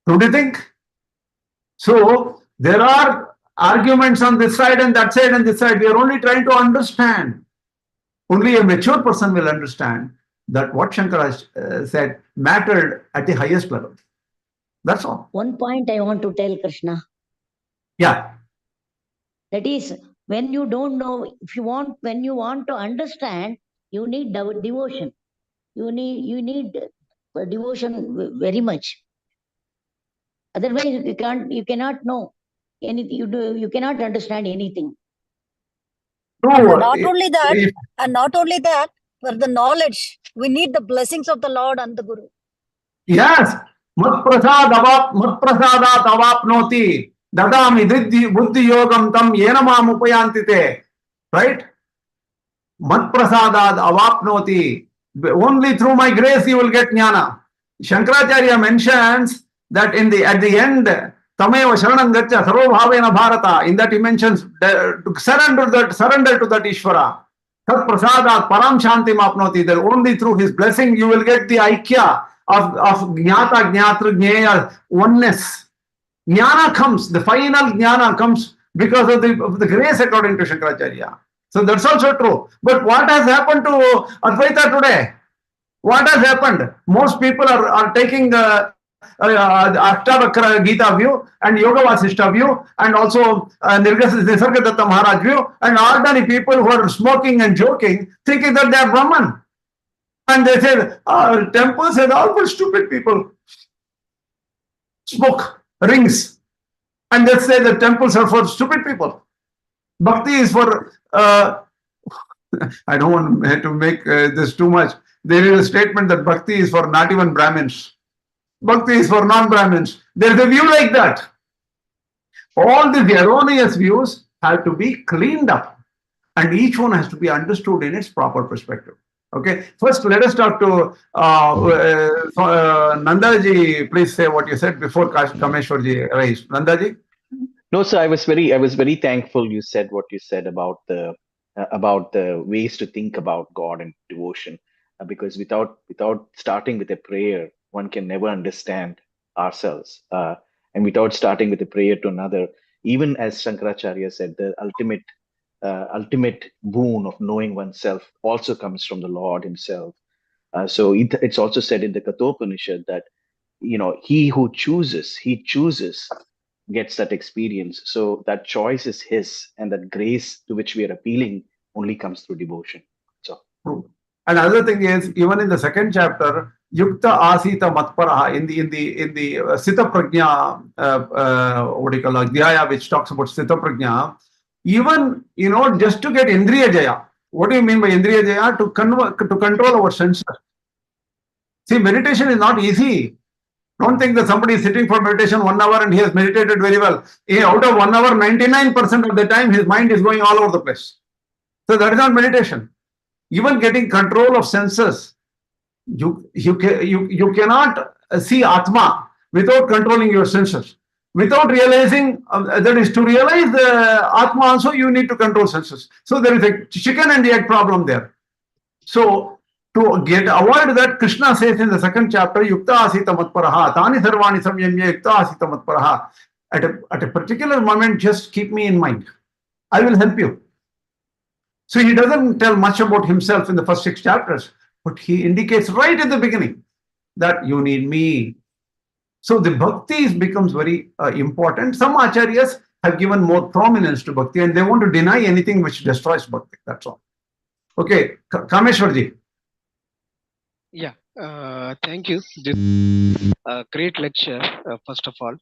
Don't you think? So, there are arguments on this side and that side and this side. We are only trying to understand. Only a mature person will understand that what Śaṅkarācārya said mattered at the highest level. That's all. One point I want to tell Krishna. Yeah. That is, when you don't know, when you want to understand, you need devotion. You need devotion very much. Otherwise, you cannot know anything. You cannot understand anything. And not only that, for the knowledge, we need the blessings of the Lord and the Guru. Yes. Matprasadat avapnoti dadami buddhi yogam tam yenamam upayantite. Right? Matprasadat avapnoti. Only through my grace you will get jnana. Śaṅkarācārya mentions that at the end, Tameva sharanam gaccha sarvabhavena bharata. In that he mentions surrender to that Ishvara. Tat prasadat param shantim apnoti. That only through his blessing you will get the aikya of jnata, jnatru, jnaya, oneness. Jnana comes, the final jnana comes because of the grace according to Śaṅkarācārya. So that's also true. But what has happened to Advaita today? What has happened? Most people are taking Ashtavakra Gita view and Yoga Vasishta view and also Nisargadatta Maharaj view, and ordinary people who are smoking and joking thinking that they are Brahman. And they say, temples are all for stupid people. Smoke, rings. And they say the temples are for stupid people. Bhakti is for, I don't want to make this too much. There is a statement that Bhakti is for not even Brahmins. Bhakti is for non-Brahmins. There is a view like that. All these erroneous views have to be cleaned up, and each one has to be understood in its proper perspective. Okay. First, let us talk to Nandaji. Please say what you said before Kameshwarji raised. Nandaji. No, sir. I was very thankful. You said what you said about the ways to think about God and devotion, because without starting with a prayer, one can never understand ourselves, and without starting with a prayer to another, even as Śaṅkarācārya said, the ultimate boon of knowing oneself also comes from the Lord himself. So it's also said in the Kathopanishad that, he who chooses gets that experience. So that choice is his, and that grace to which we are appealing only comes through devotion. So, and another thing is, even in the second chapter, Yukta Asita Matparaha, in the Sita Prajna, what do you call, Adhyaya, which talks about Sita Prajna, even, just to get Indriya Jaya. What do you mean by Indriya Jaya? To control our senses. See, meditation is not easy. Don't think that somebody is sitting for meditation 1 hour and he has meditated very well. Out of 1 hour, 99% of the time, his mind is going all over the place. So that is not meditation. Even getting control of senses, you cannot see Atma without controlling your senses. Without realizing, that is, to realize the Atma also, you need to control senses. So there is a chicken and the egg problem there. So to avoid that, Krishna says in the second chapter, Yukta Asita Matparaha, Tani Sarvani Samyamya Yukta Asita Matparaha. At a particular moment, just keep me in mind. I will help you. So he doesn't tell much about himself in the first 6 chapters, but he indicates right at the beginning that you need me. So the bhakti becomes very important. Some Ācāryas have given more prominence to bhakti, and they want to deny anything which destroys bhakti. That's all. Okay, Kameshwarji. Yeah, thank you. This great lecture, first of all.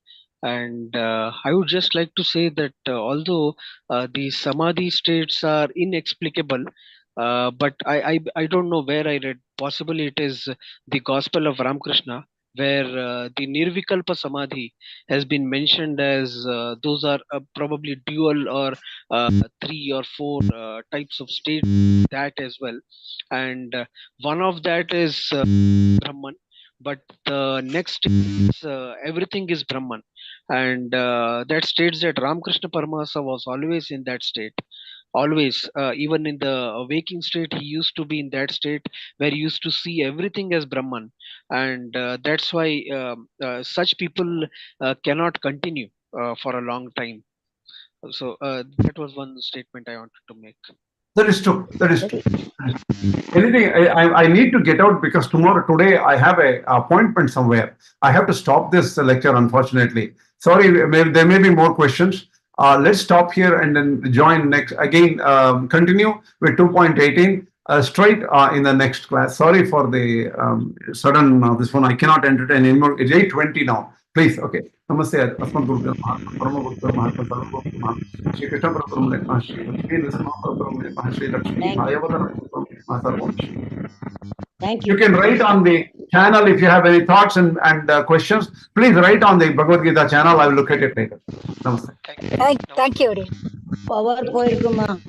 And I would just like to say that although the Samādhi states are inexplicable, but I don't know where I read. Possibly it is the Gospel of Ramakrishna, where the Nirvikalpa Samādhi has been mentioned as those are probably dual or 3 or 4 types of states, that as well. And one of that is Brahman, but the next is everything is Brahman. And that states that Ramakrishna Paramahasa was always in that state. Always, even in the waking state, he used to be in that state where he used to see everything as Brahman. And that's why such people cannot continue for a long time. So that was one statement I wanted to make. That is true. That is true. Anything, I need to get out because today I have an appointment somewhere. I have to stop this lecture, unfortunately. Sorry, there may be more questions. Let's stop here and then join next. Again, continue with 2.18 straight in the next class. Sorry for the sudden this one. I cannot entertain anymore. It's 8:20 now. Please, okay. Namaste. Asmat Guru Parama Guru Mahatma Sarvabhauma Shri Krishna Prabhu Shri Lakshmi Shri Lakshmi Māyā. Thank you. You can write on the channel if you have any thoughts and questions. Please write on the Bhagavad Gītā channel. I will look at it later. Namaste. Thank you. Power poirukuma.